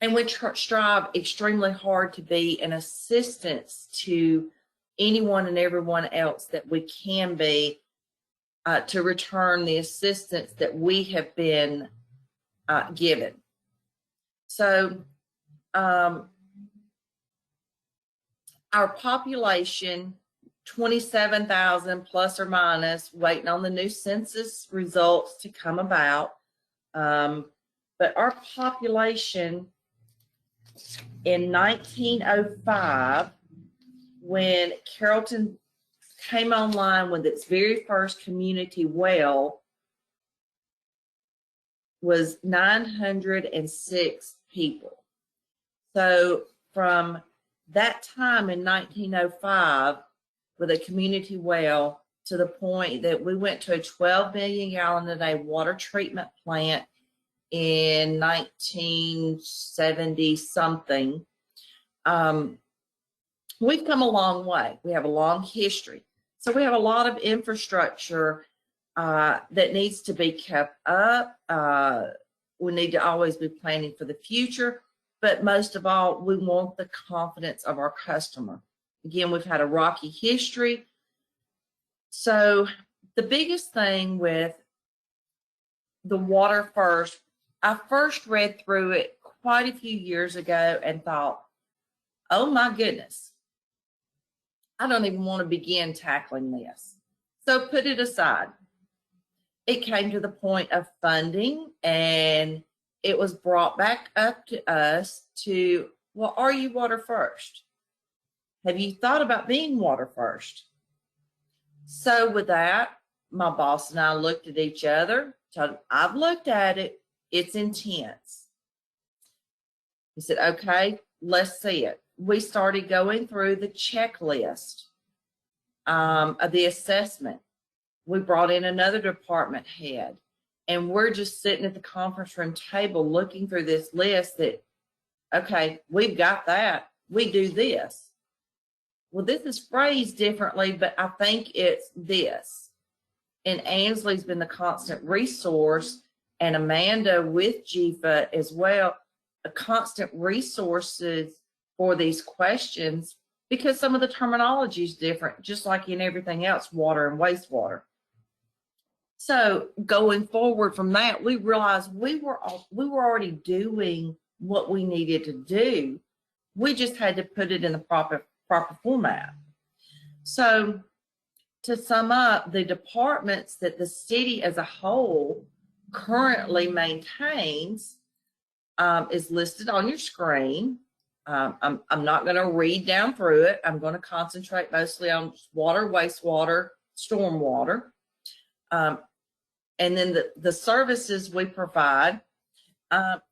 And we strive extremely hard to be an assistance to anyone and everyone else that we can be to return the assistance that we have been given. So our population, 27,000 plus or minus, waiting on the new census results to come about. But our population in 1905, when Carrollton came online with its very first community well, was 906 people. So from that time in 1905 with a community well to the point that we went to a 12 million gallon a day water treatment plant in 1970 something. We've come a long way. We have a long history. So we have a lot of infrastructure that needs to be kept up. We need to always be planning for the future, but most of all, we want the confidence of our customer. Again, we've had a rocky history. So the biggest thing with the WaterFirst, I first read through it quite a few years ago and thought, oh my goodness, I don't even want to begin tackling this. So put it aside. It came to the point of funding, and it was brought back up to us to, well, are you WaterFirst? Have you thought about being WaterFirst? So with that, my boss and I looked at each other, told him, I've looked at it, it's intense. He said, okay, let's see it. We started going through the checklist of the assessment. We brought in another department head, and we're just sitting at the conference room table looking through this list that, okay, we've got that, we do this. Well, this is phrased differently, but I think it's this. And Ansley's been the constant resource, and Amanda with GFA as well, a constant resources for these questions, because some of the terminology is different, just like in everything else, water and wastewater. So going forward from that, we realized we were already doing what we needed to do. We just had to put it in the proper format. So to sum up, the departments that the city as a whole currently maintains is listed on your screen. I'm not going to read down through it. I'm going to concentrate mostly on water, wastewater, stormwater. And then the services we provide,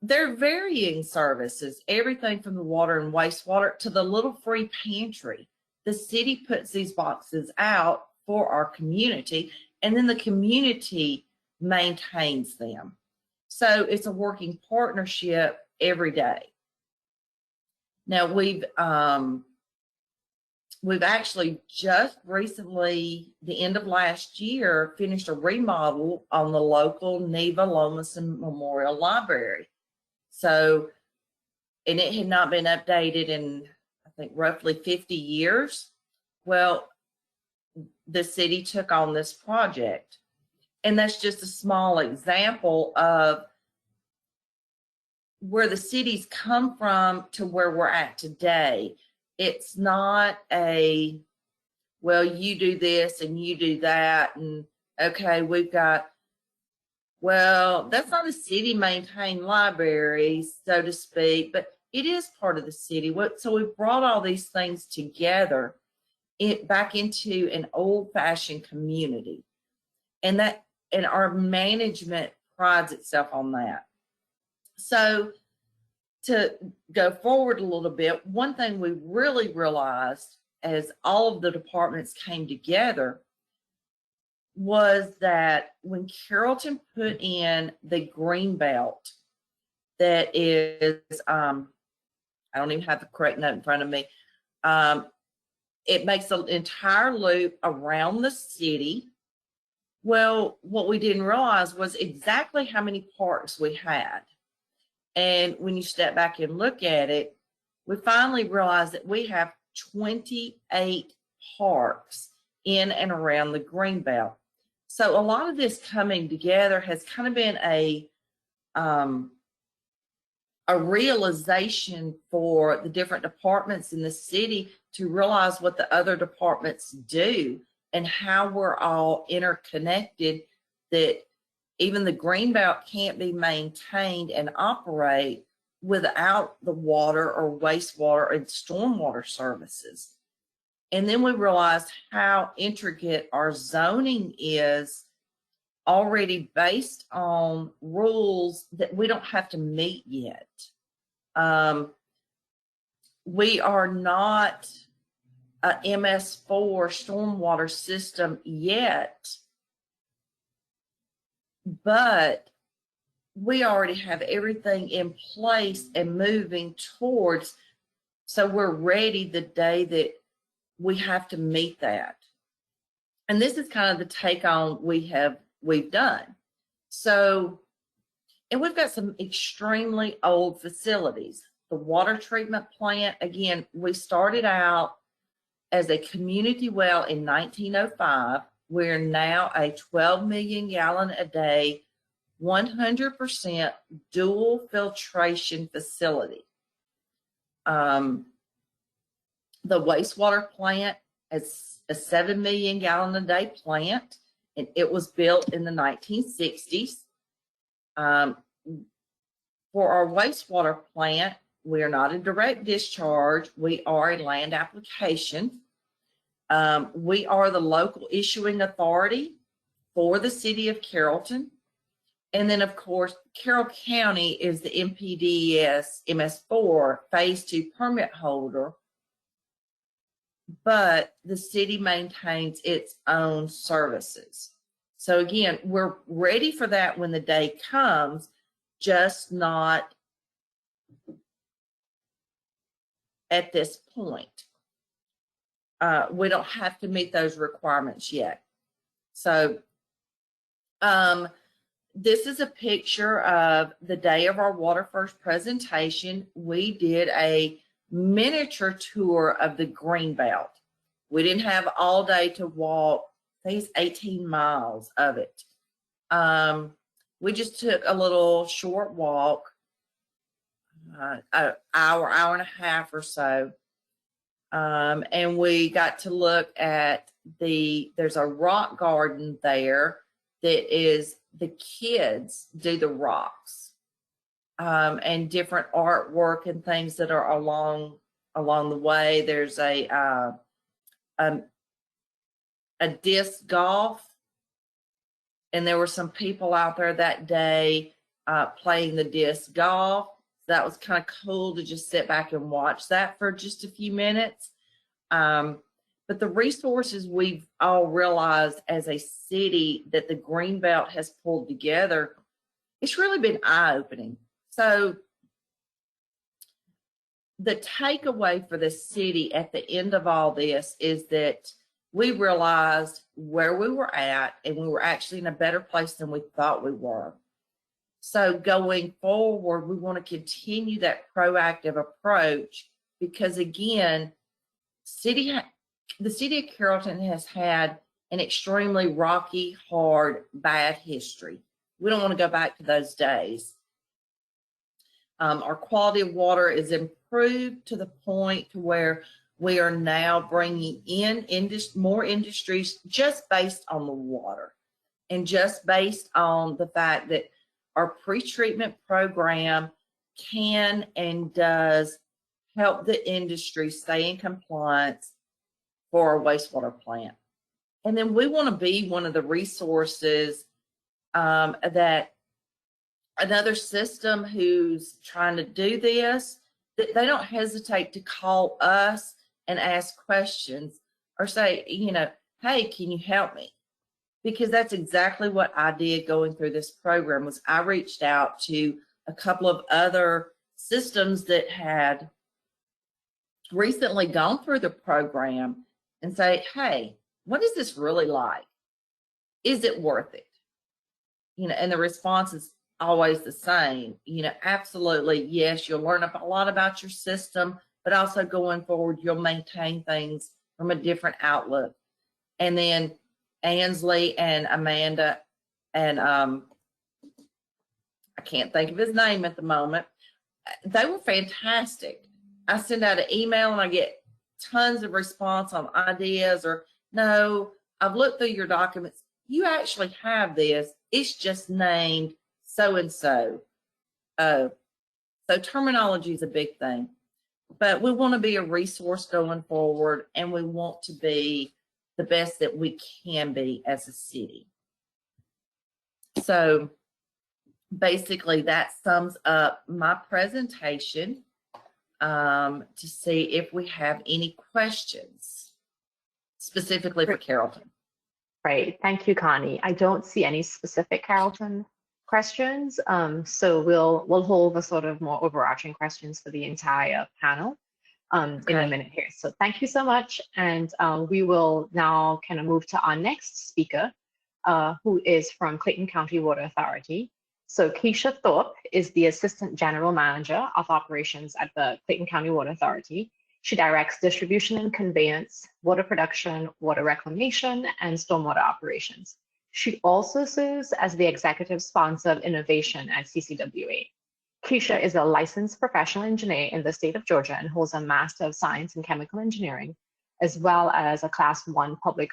they're varying services, everything from the water and wastewater to the little free pantry. The city puts these boxes out for our community, and then the community maintains them. So it's a working partnership every day. Now we've actually just recently, the end of last year, finished a remodel on the local Neva Lomason Memorial Library. So, and it had not been updated in, I think, roughly 50 years. Well, the city took on this project. And that's just a small example of where the city's come from to where we're at today. It's not a, well, you do this and you do that, and okay, we've got, well, that's not a city maintained library, so to speak, but it is part of the city. So we've brought all these things together back into an old-fashioned community, and our management prides itself on that. So to go forward a little bit, one thing we really realized as all of the departments came together was that when Carrollton put in the green belt, that is, I don't even have the correct note in front of me, it makes an entire loop around the city. Well, what we didn't realize was exactly how many parks we had. And when you step back and look at it, we finally realized that we have 28 parks in and around the Greenbelt. So a lot of this coming together has kind of been a realization for the different departments in the city to realize what the other departments do and how we're all interconnected, that even the Greenbelt can't be maintained and operate without the water or wastewater and stormwater services. And then we realized how intricate our zoning is already based on rules that we don't have to meet yet. We are not a MS4 stormwater system yet, but we already have everything in place and moving towards, so we're ready the day that we have to meet that. And this is kind of the take on we've done. So, and we've got some extremely old facilities. The water treatment plant, again, we started out as a community well in 1905. We're now a 12 million gallon a day, 100% dual filtration facility. The wastewater plant is a 7 million gallon a day plant, and it was built in the 1960s. For our wastewater plant, we are not a direct discharge. We are a land application. We are the local issuing authority for the city of Carrollton. And then, of course, Carroll County is the MPDES MS4 Phase 2 permit holder, but the city maintains its own services. So again, we're ready for that when the day comes, just not at this point. We don't have to meet those requirements yet. So this is a picture of the day of our WaterFirst presentation. We did a miniature tour of the Greenbelt. We didn't have all day to walk, I think it's 18 miles of it. We just took a little short walk, an hour and a half or so. And we got to look at there's a rock garden there that is, the kids do the rocks, and different artwork and things that are along the way. There's a disc golf, and there were some people out there that day playing the disc golf. That was kind of cool to just sit back and watch that for just a few minutes. But the resources we've all realized as a city that the Greenbelt has pulled together, it's really been eye-opening. So the takeaway for the city at the end of all this is that we realized where we were at, and we were actually in a better place than we thought we were. So going forward, we want to continue that proactive approach because, again, the city of Carrollton has had an extremely rocky, hard, bad history. We don't want to go back to those days. Our quality of water is improved to the point to where we are now bringing in more industries just based on the water and just based on the fact that our pre-treatment program can and does help the industry stay in compliance for our wastewater plant. And then we want to be one of the resources that another system who's trying to do this, that they don't hesitate to call us and ask questions or say, hey, can you help me? Because that's exactly what I did going through this program. Was I reached out to a couple of other systems that had recently gone through the program and say, hey, what is this really like? Is it worth it? And the response is always the same. Absolutely, yes, you'll learn a lot about your system, but also going forward, you'll maintain things from a different outlook. And then Ansley and Amanda and I can't think of his name at the moment. They were fantastic. I send out an email and I get tons of response on ideas or, no, I've looked through your documents. You actually have this. It's just named so-and-so. So terminology is a big thing. But we want to be a resource going forward, and we want to be the best that we can be as a city. So basically that sums up my presentation, to see if we have any questions specifically for Carrollton. Great, thank you, Connie. I don't see any specific Carrollton questions, so we'll hold the sort of more overarching questions for the entire panel in a minute here. So thank you so much, and we will now kind of move to our next speaker, who is from Clayton County Water Authority. So Keisha Thorpe is the Assistant General Manager of Operations at the Clayton County Water Authority. She directs distribution and conveyance, water production, water reclamation, and stormwater operations. She also serves as the executive sponsor of innovation at CCWA. Keisha is a licensed professional engineer in the state of Georgia and holds a Master of Science in Chemical Engineering, as well as a Class 1 Public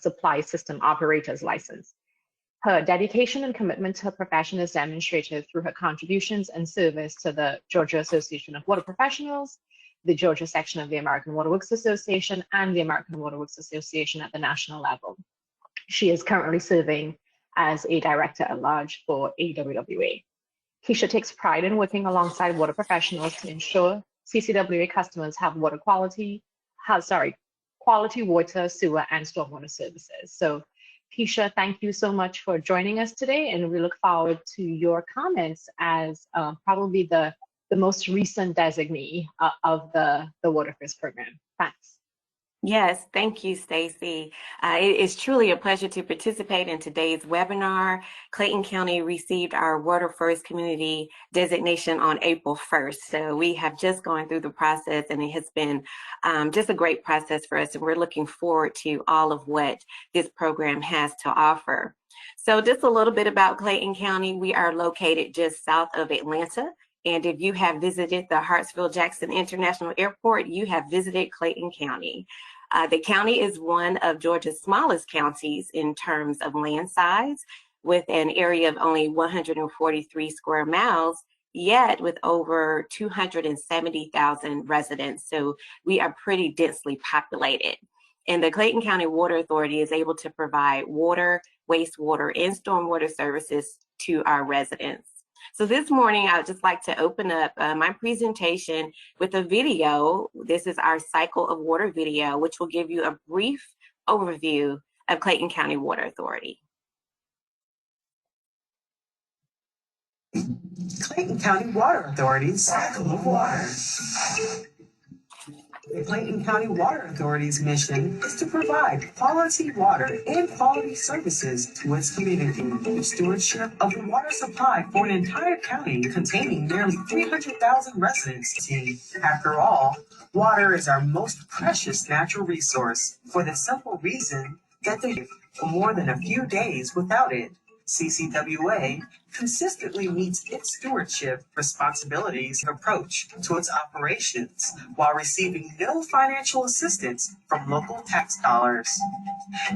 Supply System Operator's license. Her dedication and commitment to her profession is demonstrated through her contributions and service to the Georgia Association of Water Professionals, the Georgia section of the American Water Works Association, and the American Water Works Association at the national level. She is currently serving as a director at large for AWWA. Keisha takes pride in working alongside water professionals to ensure CCWA customers have quality water, sewer, and stormwater services. So Keisha, thank you so much for joining us today, and we look forward to your comments as probably the most recent designee of the WaterFirst program. Thanks. Yes, thank you, Stacy. It is truly a pleasure to participate in today's webinar. Clayton County received our WaterFirst Community designation on April 1st. So we have just gone through the process, and it has been just a great process for us. And we're looking forward to all of what this program has to offer. So just a little bit about Clayton County. We are located just south of Atlanta. And if you have visited the Hartsfield-Jackson International Airport, you have visited Clayton County. The county is one of Georgia's smallest counties in terms of land size, with an area of only 143 square miles, yet with over 270,000 residents. So we are pretty densely populated. And the Clayton County Water Authority is able to provide water, wastewater, and stormwater services to our residents. So this morning, I would just like to open up my presentation with a video. This is our Cycle of Water video, which will give you a brief overview of Clayton County Water Authority. Clayton County Water Authority's Cycle of Water. The Clayton County Water Authority's mission is to provide quality water and quality services to its community. The stewardship of the water supply for an entire county containing nearly 300,000 residents. After all, water is our most precious natural resource for the simple reason that they for more than a few days without it. CCWA consistently meets its stewardship responsibilities and approach to its operations while receiving no financial assistance from local tax dollars.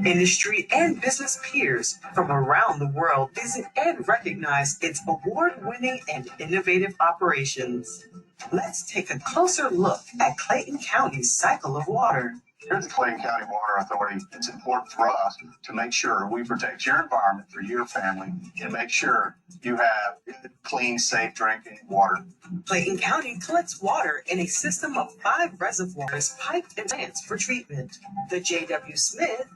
Industry and business peers from around the world visit and recognize its award-winning and innovative operations. Let's take a closer look at Clayton County's Cycle of Water. Here at the Clayton County Water Authority, it's important for us to make sure we protect your environment for your family and make sure you have clean, safe drinking water. Clayton County collects water in a system of 5 reservoirs piped and plants for treatment. The J.W. Smith,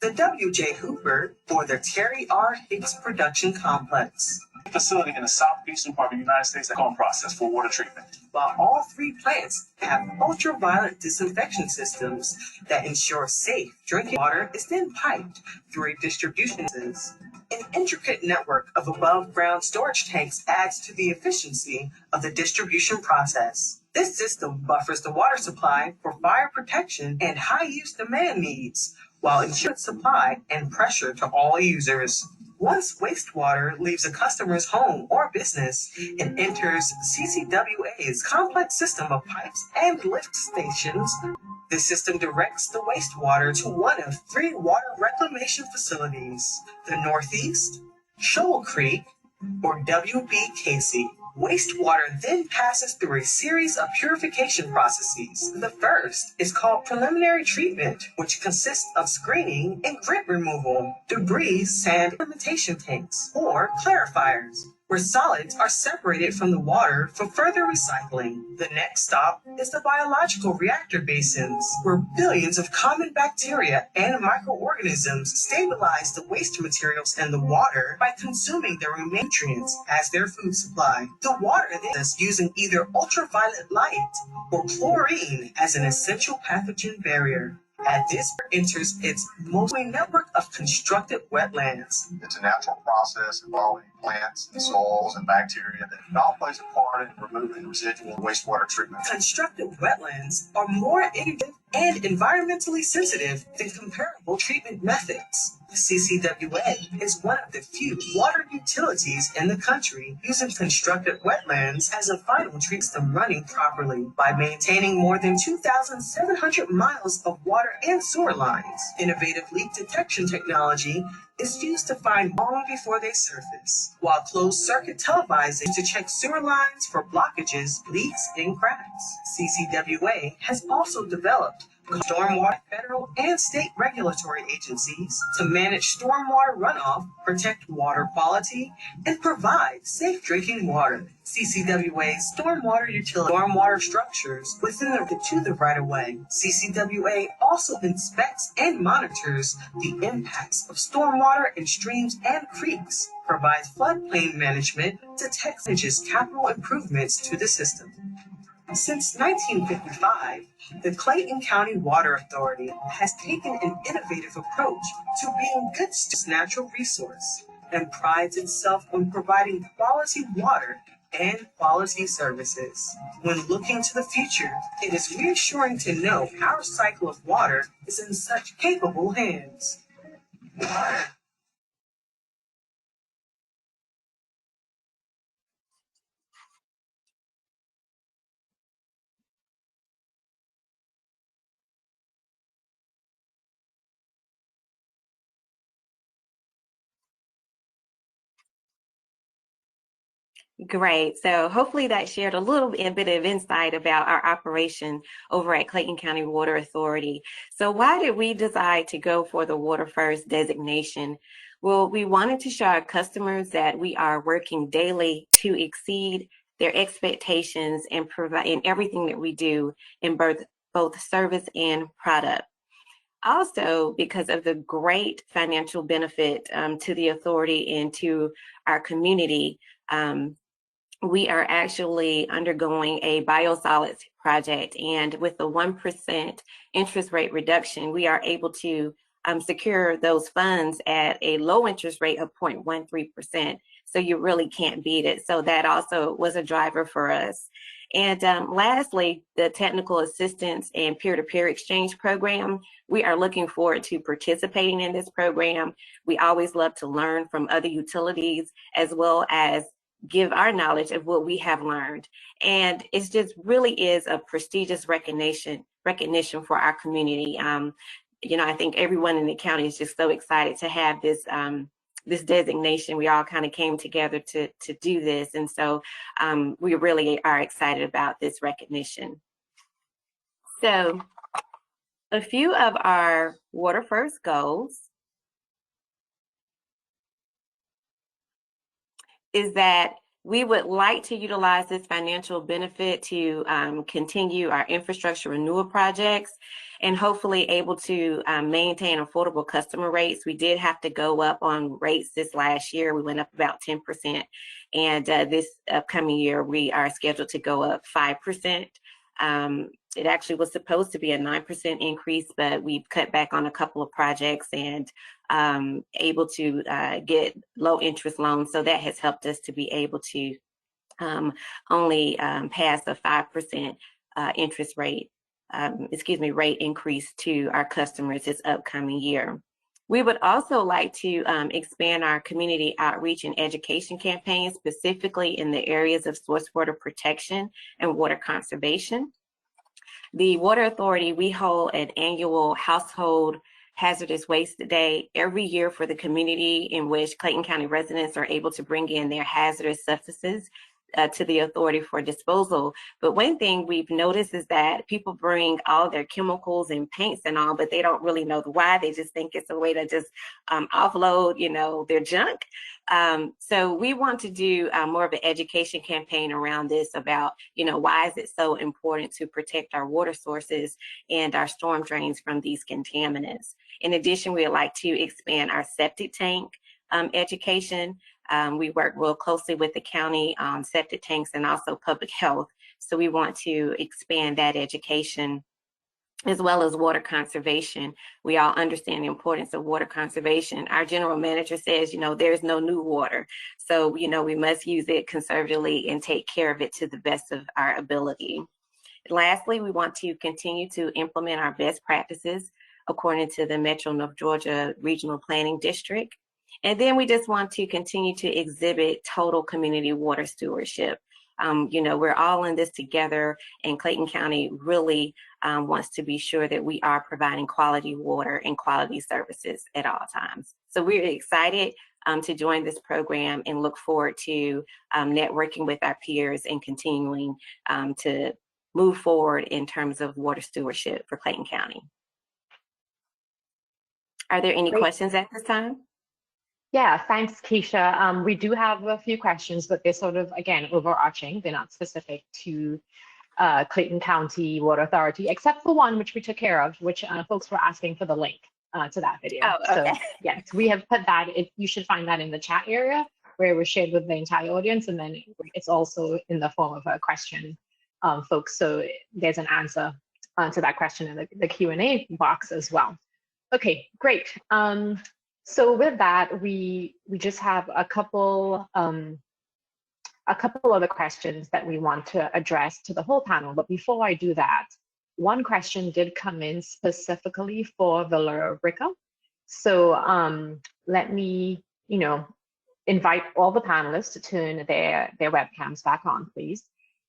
the W.J. Hooper, or the Terry R. Hicks Production Complex. Facility in the southeastern part of the United States that process for water treatment. While all 3 plants have ultraviolet disinfection systems that ensure safe drinking water is then piped through a distribution system. An intricate network of above-ground storage tanks adds to the efficiency of the distribution process. This system buffers the water supply for fire protection and high-use demand needs, while ensuring supply and pressure to all users. Once wastewater leaves a customer's home or business and enters CCWA's complex system of pipes and lift stations, the system directs the wastewater to one of 3 water reclamation facilities: the Northeast, Shoal Creek, or WB Casey. Wastewater then passes through a series of purification processes. The first is called preliminary treatment, which consists of screening and grit removal, debris, sand, fermentation tanks, or clarifiers, where solids are separated from the water for further recycling. The next stop is the biological reactor basins, where billions of common bacteria and microorganisms stabilize the waste materials in the water by consuming the remaining nutrients as their food supply. The water then is using either ultraviolet light or chlorine as an essential pathogen barrier. At this enters its mostly network of constructed wetlands. It's a natural process involving plants and soils and bacteria that all plays a part in removing residual wastewater treatment. Constructed wetlands are more innovative and environmentally sensitive than comparable treatment methods. CCWA is one of the few water utilities in the country using constructed wetlands as a final treatment system running properly by maintaining more than 2,700 miles of water and sewer lines. Innovative leak detection technology is used to find long before they surface, while closed-circuit televising to check sewer lines for blockages, leaks, and cracks. CCWA has also developed stormwater federal and state regulatory agencies to manage stormwater runoff, protect water quality, and provide safe drinking water. CCWA's stormwater utility stormwater structures within the right-of-way. CCWA also inspects and monitors the impacts of stormwater in streams and creeks, provides floodplain management, detects capital improvements to the system. Since 1955, the Clayton County Water Authority has taken an innovative approach to being good stewards of natural resource and prides itself on providing quality water and quality services. When looking to the future, it is reassuring to know our cycle of water is in such capable hands. Great. So hopefully that shared a little bit of insight about our operation over at Clayton County Water Authority. So why did we decide to go for the WaterFirst designation? Well, we wanted to show our customers that we are working daily to exceed their expectations and provide in everything that we do in both service and product. Also, because of the great financial benefit to the authority and to our community, we are actually undergoing a biosolids project, and with the 1% interest rate reduction, we are able to secure those funds at a low interest rate of 0.13%. So you really can't beat it. So that also was a driver for us. And lastly, the technical assistance and peer-to-peer exchange program. We are looking forward to participating in this program. We always love to learn from other utilities as well as give our knowledge of what we have learned. And it just really is a prestigious recognition for our community. You know, I think everyone in the county is just so excited to have this this designation. We all kind of came together to do this. And so we really are excited about this recognition. So a few of our WaterFirst goals is that we would like to utilize this financial benefit to continue our infrastructure renewal projects and hopefully able to maintain affordable customer rates. We did have to go up on rates this last year. We went up about 10%. And this upcoming year, we are scheduled to go up 5%. It actually was supposed to be a 9% increase, but we've cut back on a couple of projects and able to get low interest loans. So that has helped us to be able to only pass a 5% interest rate, rate increase to our customers this upcoming year. We would also like to expand our community outreach and education campaigns, specifically in the areas of source water protection and water conservation. The Water Authority, we hold an annual household hazardous waste day every year for the community, in which Clayton County residents are able to bring in their hazardous substances to the authority for disposal. But one thing we've noticed is that people bring all their chemicals and paints and all, but they don't really know the why. They just think it's a way to just offload, you know, their junk. So we want to do more of an education campaign around this about, you know, why is it so important to protect our water sources and our storm drains from these contaminants. In addition, we would like to expand our septic tank education. We work real closely with the county on septic tanks and also public health. So we want to expand that education as well as water conservation. We all understand the importance of water conservation. Our general manager says, you know, there's no new water. So, you know, we must use it conservatively and take care of it to the best of our ability. Lastly, we want to continue to implement our best practices according to the Metro North Georgia Regional Planning District. And then we just want to continue to exhibit total community water stewardship. You know, we're all in this together, and Clayton County really wants to be sure that we are providing quality water and quality services at all times. So we're excited to join this program and look forward to networking with our peers and continuing to move forward in terms of water stewardship for Clayton County. Are there any questions at this time? Yeah, thanks, Keisha. We do have a few questions, but they're sort of, again, overarching. They're not specific to Clayton County Water Authority, except for one which we took care of, which folks were asking for the link to that video. Oh, okay. So yes, we have put that, you should find that in the chat area where it was shared with the entire audience, and then it's also in the form of a question, folks. So there's an answer to that question in the Q&A box as well. Okay, great. So with that, we just have a couple other questions that we want to address to the whole panel. But before I do that, one question did come in specifically for Villa Rica. So let me, you know, invite all the panelists to turn their webcams back on, please.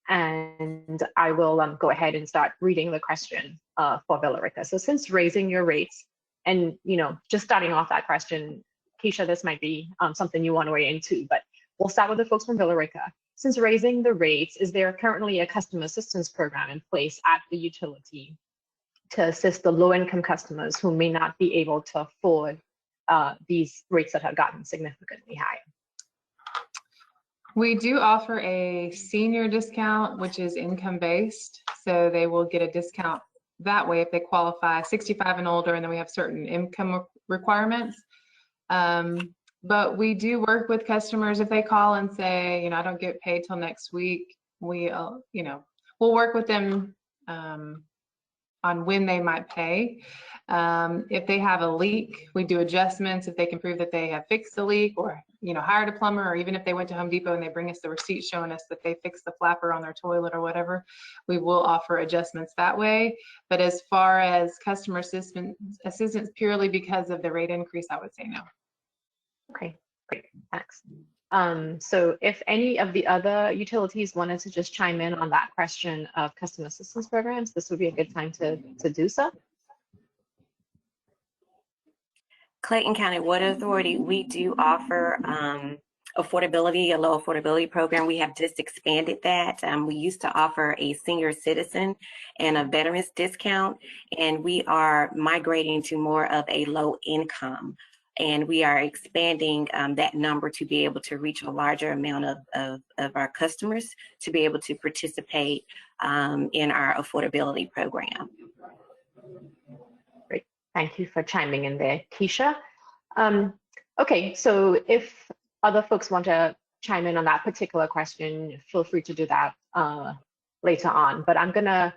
And I will go ahead and start reading the question for Villa Rica. So since raising your rates, and, you know, just starting off that question, Keisha, this might be something you want to weigh into, but we'll start with the folks from Villa Rica. Since raising the rates, is there currently a customer assistance program in place at the utility to assist the low-income customers who may not be able to afford these rates that have gotten significantly higher? We do offer a senior discount, which is income-based, so they will get a discount that way if they qualify 65 and older, and then we have certain income requirements. But we do work with customers if they call and say, you know, I don't get paid till next week. We, you know, we'll work with them on when they might pay. If they have a leak, we do adjustments if they can prove that they have fixed the leak, or, you know, hired a plumber, or even if they went to Home Depot and they bring us the receipt showing us that they fixed the flapper on their toilet or whatever, we will offer adjustments that way. But as far as customer assistance purely because of the rate increase, I would say no. Okay, great, thanks. So if any of the other utilities wanted to just chime in on that question of customer assistance programs, this would be a good time to do so. Clayton County Water Authority, we do offer affordability, a low affordability program. We have just expanded that. We used to offer a senior citizen and a veterans discount, and we are migrating to more of a low income. And we are expanding that number to be able to reach a larger amount of our customers to be able to participate in our affordability program. Great, thank you for chiming in there, Keisha. Okay, so if other folks want to chime in on that particular question, feel free to do that later on. But I'm gonna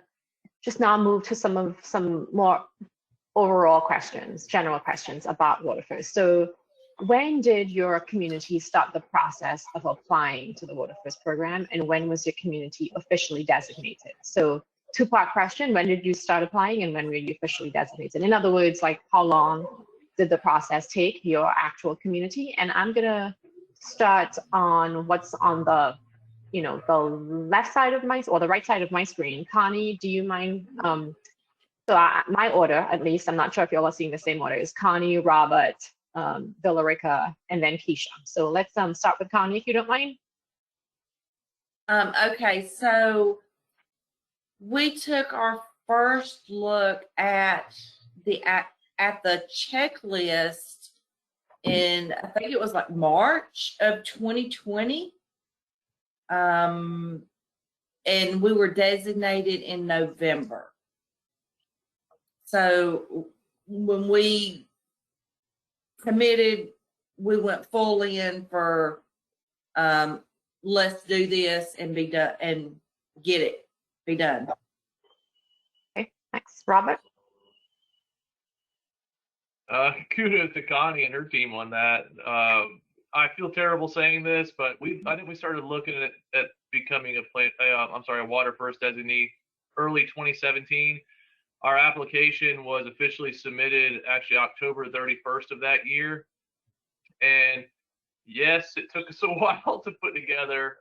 just now move to some more overall questions, general questions about WaterFirst. So when did your community start the process of applying to the WaterFirst program, and when was your community officially designated? So two-part question, when did you start applying and when were you officially designated? In other words, like how long did the process take your actual community? And I'm gonna start on what's on the, you know, the left side of my, or the right side of my screen. Connie, do you mind? So my order, at least, I'm not sure if y'all are seeing the same order, is Connie, Robert, Villa Rica, and then Keisha. So let's start with Connie, if you don't mind. Okay, so we took our first look at the checklist in, I think it was like March of 2020. And we were designated in November. So when we committed, we went full in for let's do this and be done and get it be done. Okay, next, Robert. Kudos to Connie and her team on that. I feel terrible saying this, but I think we started looking at becoming a WaterFirst designee early 2017. Our application was officially submitted actually October 31st of that year. And yes, it took us a while to put together,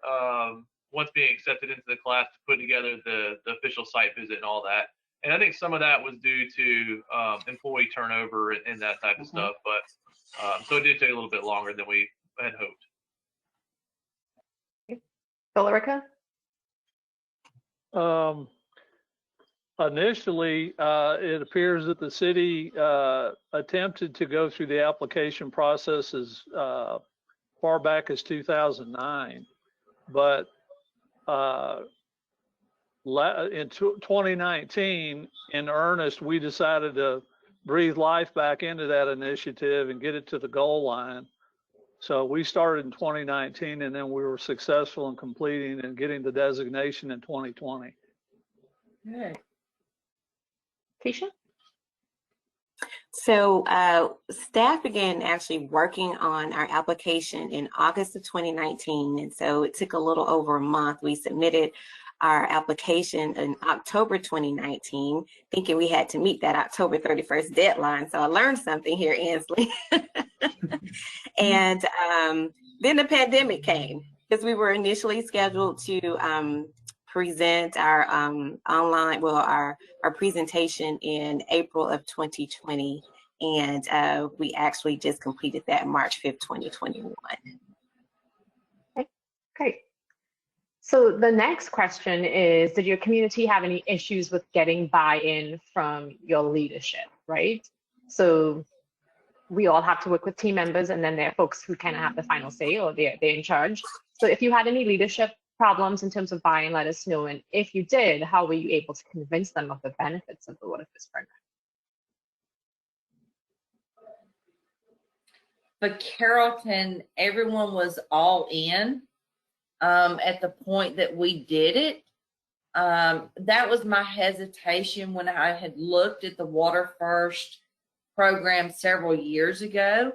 once being accepted into the class, to put together the official site visit and all that. And I think some of that was due to employee turnover and that type of stuff. But so it did take a little bit longer than we had hoped. Villarica? Initially, it appears that the city attempted to go through the application process as far back as 2009, but in 2019, in earnest, we decided to breathe life back into that initiative and get it to the goal line. So we started in 2019, and then we were successful in completing and getting the designation in 2020. Good. Keisha? So staff began actually working on our application in August of 2019. And so it took a little over a month. We submitted our application in October 2019, thinking we had to meet that October 31st deadline. So I learned something here, Ansley. And then the pandemic came, because we were initially scheduled to present our our presentation in April of 2020. And we actually just completed that March 5th, 2021. Okay, great. So the next question is, did your community have any issues with getting buy-in from your leadership, right? So we all have to work with team members, and then there are folks who kind of have the final say, or they're in charge. So if you had any leadership problems in terms of buy-in, let us know. And if you did, how were you able to convince them of the benefits of the WaterFirst program? For Carrollton, everyone was all in at the point that we did it. That was my hesitation when I had looked at the WaterFirst program several years ago,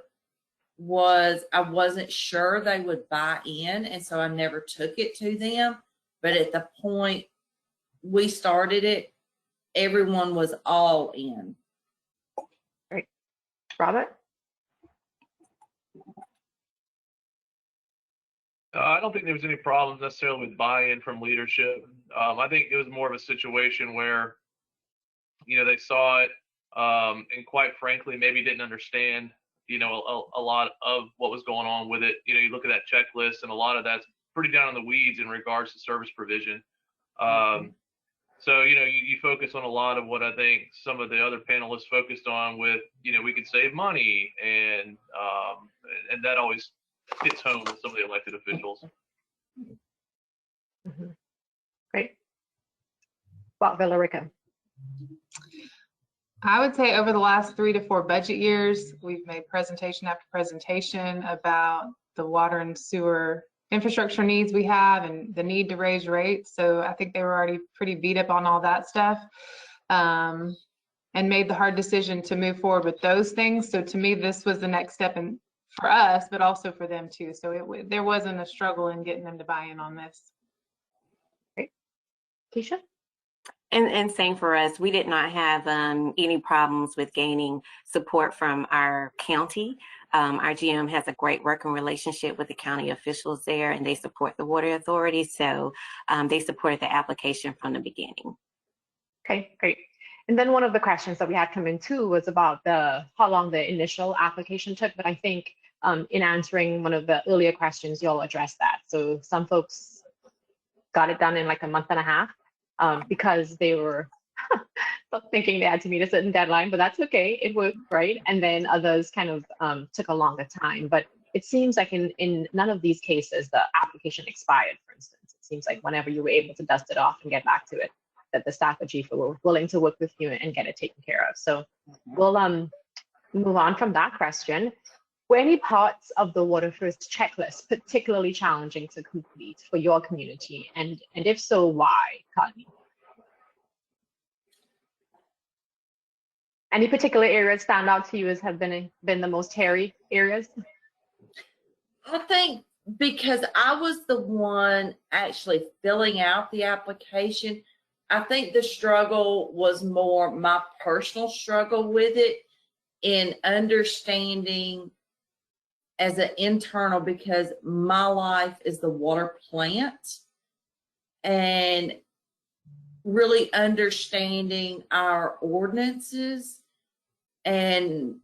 was I wasn't sure they would buy in, and so I never took it to them. But at the point we started it, everyone was all in. Great. Robert? I don't think there was any problems necessarily with buy-in from leadership. I think it was more of a situation where, they saw it, and quite frankly, maybe didn't understand, a lot of what was going on with it. You look at that checklist, and a lot of that's pretty down in the weeds in regards to service provision. So, you focus on a lot of what I think some of the other panelists focused on with, we could save money, and that always hits home with some of the elected officials. Mm-hmm. Great. Well, Villarica. I would say over the last 3 to 4 budget years, we've made presentation after presentation about the water and sewer infrastructure needs we have and the need to raise rates. So I think they were already pretty beat up on all that stuff, and made the hard decision to move forward with those things. So to me, this was the next step for us, but also for them too. So there wasn't a struggle in getting them to buy in on this. Great. Keisha? And same for us. We did not have any problems with gaining support from our county. Our GM has a great working relationship with the county officials there, and they support the water authority. So they supported the application from the beginning. Okay, great. And then one of the questions that we had come in too was about how long the initial application took. But I think in answering one of the earlier questions, you'll address that. So some folks got it done in like a month and a half because they were thinking they had to meet a certain deadline, but that's okay. It worked, right? And then others kind of took a longer time. But it seems like in none of these cases, the application expired, for instance. It seems like whenever you were able to dust it off and get back to it, that the staff at GFA were willing to work with you and get it taken care of. So we'll move on from that question. Were any parts of the WaterFirst checklist particularly challenging to complete for your community? And if so, why, Connie? Any particular areas stand out to you as have been the most hairy areas? I think because I was the one actually filling out the application, I think the struggle was more my personal struggle with it in understanding as an internal, because my life is the water plant, and really understanding our ordinances and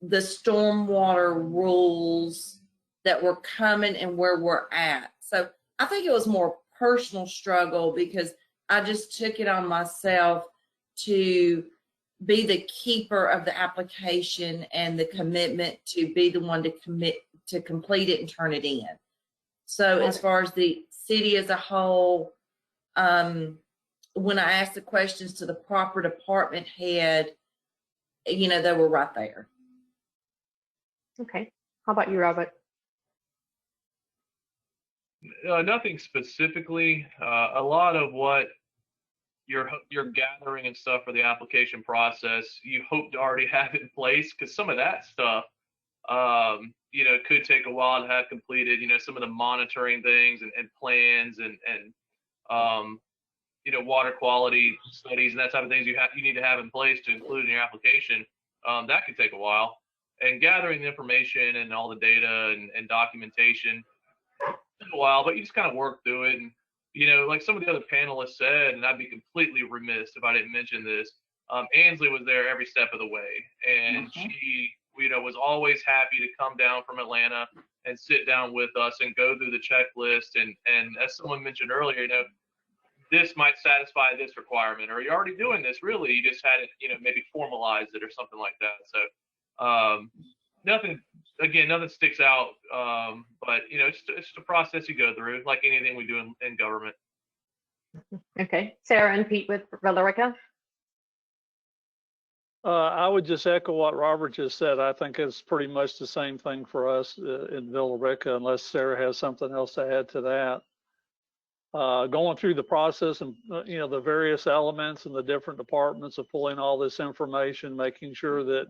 the stormwater rules that were coming and where we're at. So I think it was more personal struggle because I just took it on myself to be the keeper of the application and the commitment to be the one to commit to complete it and turn it in. So as far as the city as a whole, when I asked the questions to the proper department head, you know, they were right there. Okay. How about you, Robert? Nothing specifically. A lot of what you're gathering and stuff for the application process, you hope to already have it in place, because some of that stuff, you know, could take a while to have completed. You know, some of the monitoring things and plans and you know, water quality studies and that type of things you need to have in place to include in your application. That could take a while. And gathering the information and all the data and documentation took a while, but you just kind of work through it. And you know, like some of the other panelists said, and I'd be completely remiss if I didn't mention this, Ansley was there every step of the way. And she, you know, was always happy to come down from Atlanta and sit down with us and go through the checklist. And as someone mentioned earlier, you know, this might satisfy this requirement, or you're already doing this, really, you just hadn't, you know, maybe formalized it or something like that. So nothing sticks out, but you know, it's the process you go through, like anything we do in government. Okay, Sarah and Pete with Villarica. I would just echo what Robert just said. I think it's pretty much the same thing for us in Villarica, unless Sarah has something else to add to that. Going through the process and you know, the various elements and the different departments of pulling all this information, making sure that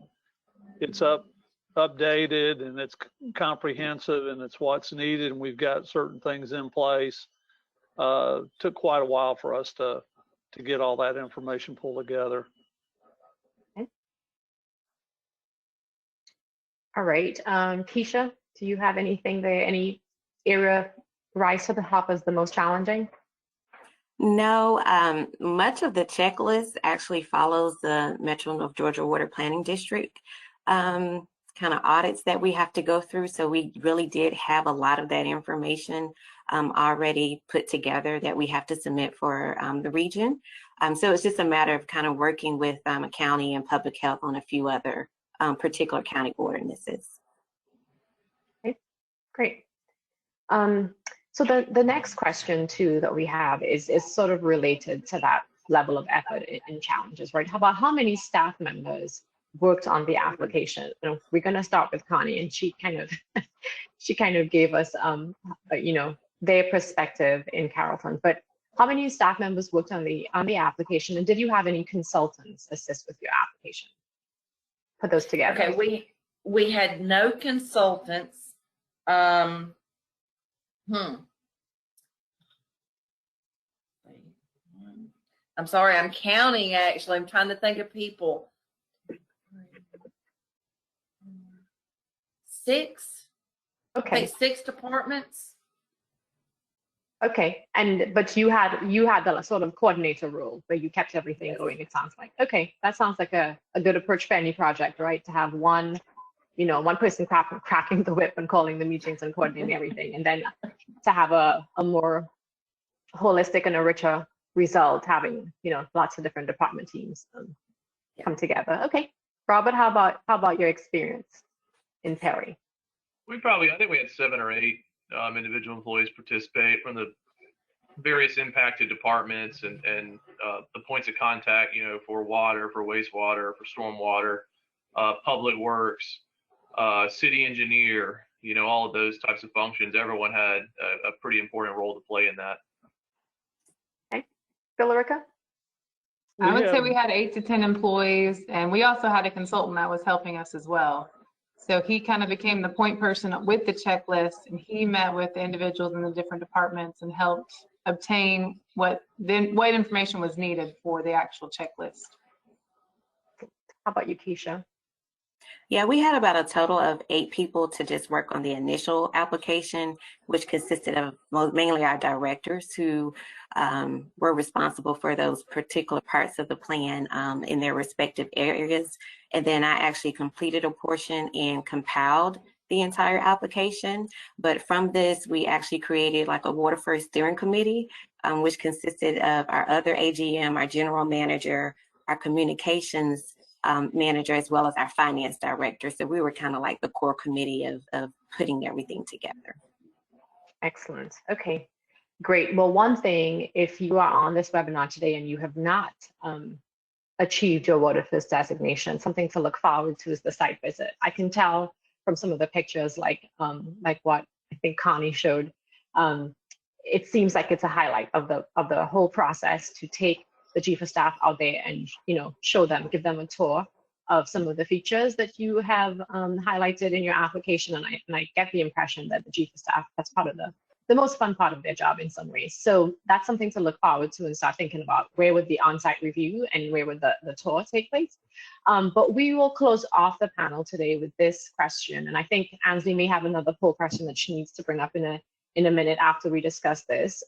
it's updated and it's comprehensive and it's what's needed, and we've got certain things in place. Took quite a while for us to get all that information pulled together. Okay. All right, Keisha, do you have anything there? Any area rise to the top as the most challenging? No, much of the checklist actually follows the Metro North Georgia Water Planning District kind of audits that we have to go through. So we really did have a lot of that information already put together that we have to submit for the region. So it's just a matter of kind of working with county and public health on a few other particular county ordinances. Okay, great. So the next question too that we have is sort of related to that level of effort and challenges, right? How about how many staff members worked on the application? You know, we're going to start with Connie, and she kind of gave us you know, their perspective in Carrollton. But how many staff members worked on the application, and did you have any consultants assist with your application? Put those together. Okay, we had no consultants. I'm sorry, I'm counting actually. I'm trying to think of people. 6. Okay. 6 departments. Okay, but you had the sort of coordinator role where you kept everything going, it sounds like. Okay, that sounds like a good approach for any project, right? To have one person cracking the whip and calling the meetings and coordinating everything, and then to have a more holistic and a richer result, having, lots of different department teams come together. Okay, Robert, how about your experience in Terry? I think we had 7 or 8 individual employees participate from the various impacted departments and the points of contact, for water, for wastewater, for stormwater, public works, city engineer, all of those types of functions. Everyone had a pretty important role to play in that. Okay, Villarica? I would say we had 8 to 10 employees, and we also had a consultant that was helping us as well. So he kind of became the point person with the checklist, and he met with the individuals in the different departments and helped obtain what information was needed for the actual checklist. How about you, Keisha? Yeah, we had about a total of 8 people to just work on the initial application, which consisted of mainly our directors who were responsible for those particular parts of the plan in their respective areas. And then I actually completed a portion and compiled the entire application. But from this, we actually created like a WaterFirst steering committee, which consisted of our other AGM, our general manager, our communications manager, as well as our finance director. So we were kind of like the core committee of putting everything together. Excellent. Okay, great. Well, one thing, if you are on this webinar today and you have not achieved your WaterFirst designation, something to look forward to is the site visit. I can tell from some of the pictures, like what I think Connie showed, it seems like it's a highlight of the whole process to take the GFA staff out there and show them, give them a tour of some of the features that you have highlighted in your application. And I get the impression that the GFA staff, that's part of the most fun part of their job in some ways. So that's something to look forward to and start thinking about where would the on-site review and where would the tour take place. But we will close off the panel today with this question. And I think Ansley may have another poll question that she needs to bring up in a minute after we discuss this.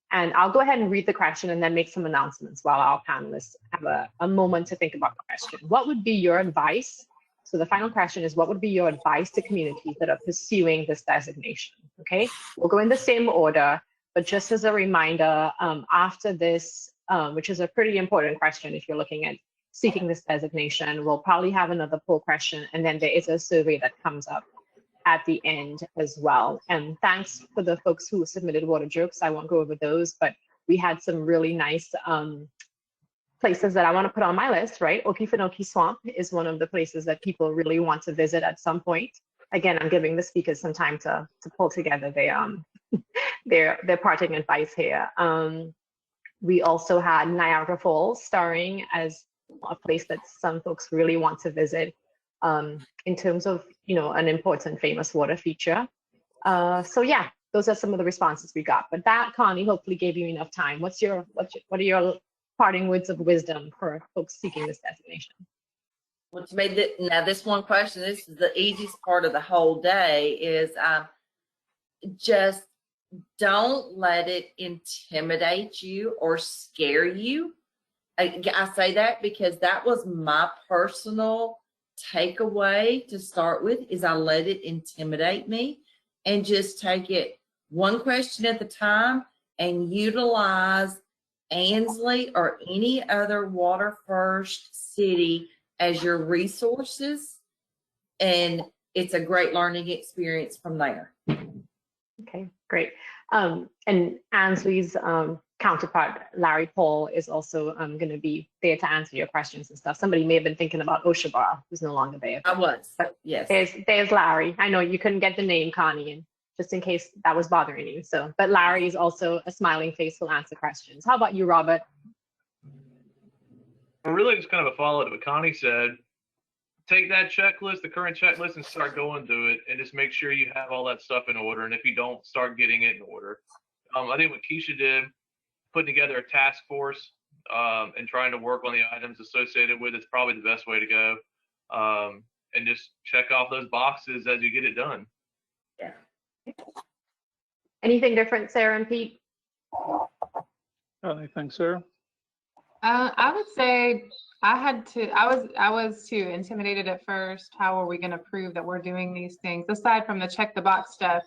And I'll go ahead and read the question and then make some announcements while our panelists have a moment to think about the question. What would be your advice? So the final question is, what would be your advice to communities that are pursuing this designation? Okay, we'll go in the same order, but just as a reminder, after this, which is a pretty important question if you're looking at seeking this designation, we'll probably have another poll question, and then there is a survey that comes up at the end as well. And thanks for the folks who submitted water jokes. I won't go over those, but we had some really nice places that I want to put on my list, right? Okefenokee Swamp is one of the places that people really want to visit at some point. Again, I'm giving the speakers some time to pull together their parting advice here. We also had Niagara Falls starring as a place that some folks really want to visit in terms of an important famous water feature. So yeah, those are some of the responses we got. But that, Connie, hopefully gave you enough time. What are your parting words of wisdom for folks seeking this designation? Well, to me, now this one question, this is the easiest part of the whole day, is just don't let it intimidate you or scare you. I say that because that was my personal takeaway to start with, is I let it intimidate me and just take it one question at a time and utilize Ansley or any other WaterFirst city as your resources, and it's a great learning experience from there. Okay, great. And Ansley's counterpart, Larry Paul, is also going to be there to answer your questions and stuff. Somebody may have been thinking about Oshabar, who's no longer there. I was, but yes. There's Larry. I know you couldn't get the name, Connie, and just in case that was bothering you. So, but Larry is also a smiling face, will answer questions. How about you, Robert? Well, really just kind of a follow to what Connie said. Take that checklist, the current checklist, and start going through it, and just make sure you have all that stuff in order. And if you don't, start getting it in order. I think what Keisha did, putting together a task force and trying to work on the items associated with it's probably the best way to go. And just check off those boxes as you get it done. Yeah. Anything different, Sarah and Pete? Anything, Sarah? I would say I was too intimidated at first. How are we going to prove that we're doing these things aside from the check the box stuff?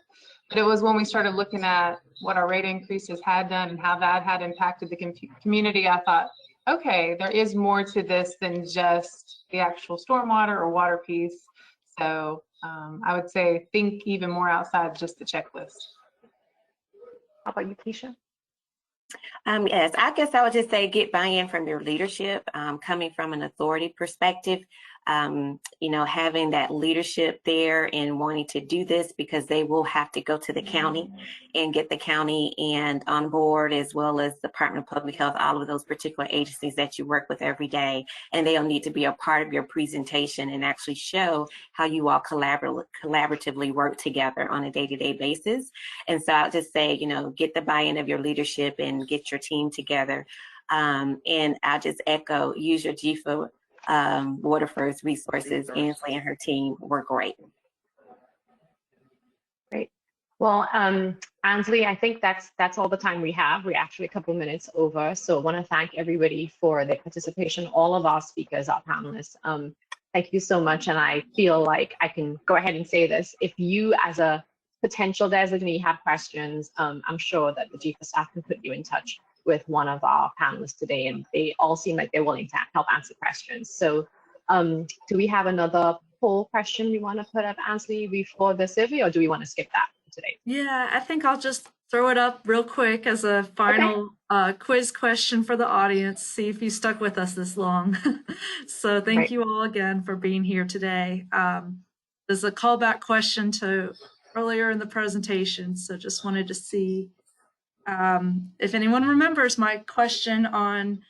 But it was when we started looking at what our rate increases had done and how that had impacted the community, I thought, okay, there is more to this than just the actual stormwater or water piece. So I would say think even more outside just the checklist. How about you, Keisha? Yes, I guess I would just say get buy-in from your leadership, coming from an authority perspective. Having that leadership there and wanting to do this because they will have to go to the county and get the county and on board, as well as the Department of Public Health, all of those particular agencies that you work with every day. And they'll need to be a part of your presentation and actually show how you all collaboratively work together on a day-to-day basis. And so I'll just say, get the buy-in of your leadership and get your team together. And I'll just echo, use your GFA WaterFirst resources. Ansley and her team were great. Great. Well, Ansley, I think that's all the time we have. We're actually a couple minutes over. So I want to thank everybody for their participation, all of our speakers, our panelists. Thank you so much. And I feel like I can go ahead and say this. If you as a potential designee have questions, I'm sure that the GFA staff can put you in touch with one of our panelists today, and they all seem like they're willing to help answer questions. So do we have another poll question we want to put up, Ansley, before the survey, or do we want to skip that today? Yeah, I think I'll just throw it up real quick as a final quiz question for the audience, see if you stuck with us this long. So thank you all again for being here today. There's a callback question to earlier in the presentation, so just wanted to see if anyone remembers my question on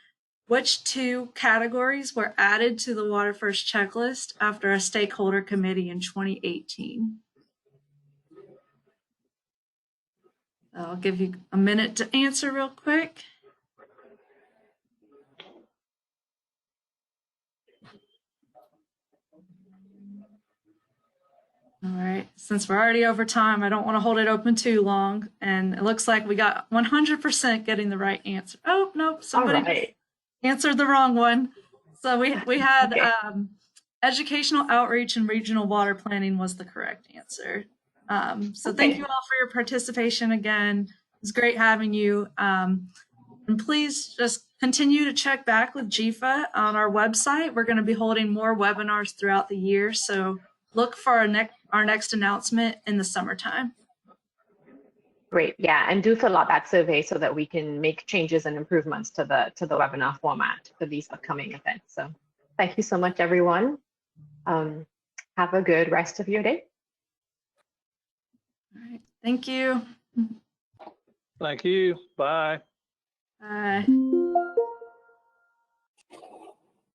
which 2 categories were added to the WaterFirst checklist after a stakeholder committee in 2018. I'll give you a minute to answer real quick. All right, since we're already over time, I don't want to hold it open too long. And it looks like we got 100% getting the right answer. Oh, no, somebody answered the wrong one. So we had educational outreach and regional water planning was the correct answer. So thank you all for your participation again. It was great having you. And please just continue to check back with GFA on our website. We're going to be holding more webinars throughout the year. So look for our next announcement in the summertime. Great, yeah, and do fill out that survey so that we can make changes and improvements to the webinar format for these upcoming events. So thank you so much, everyone. Have a good rest of your day. All right, thank you. Thank you. Bye. Bye.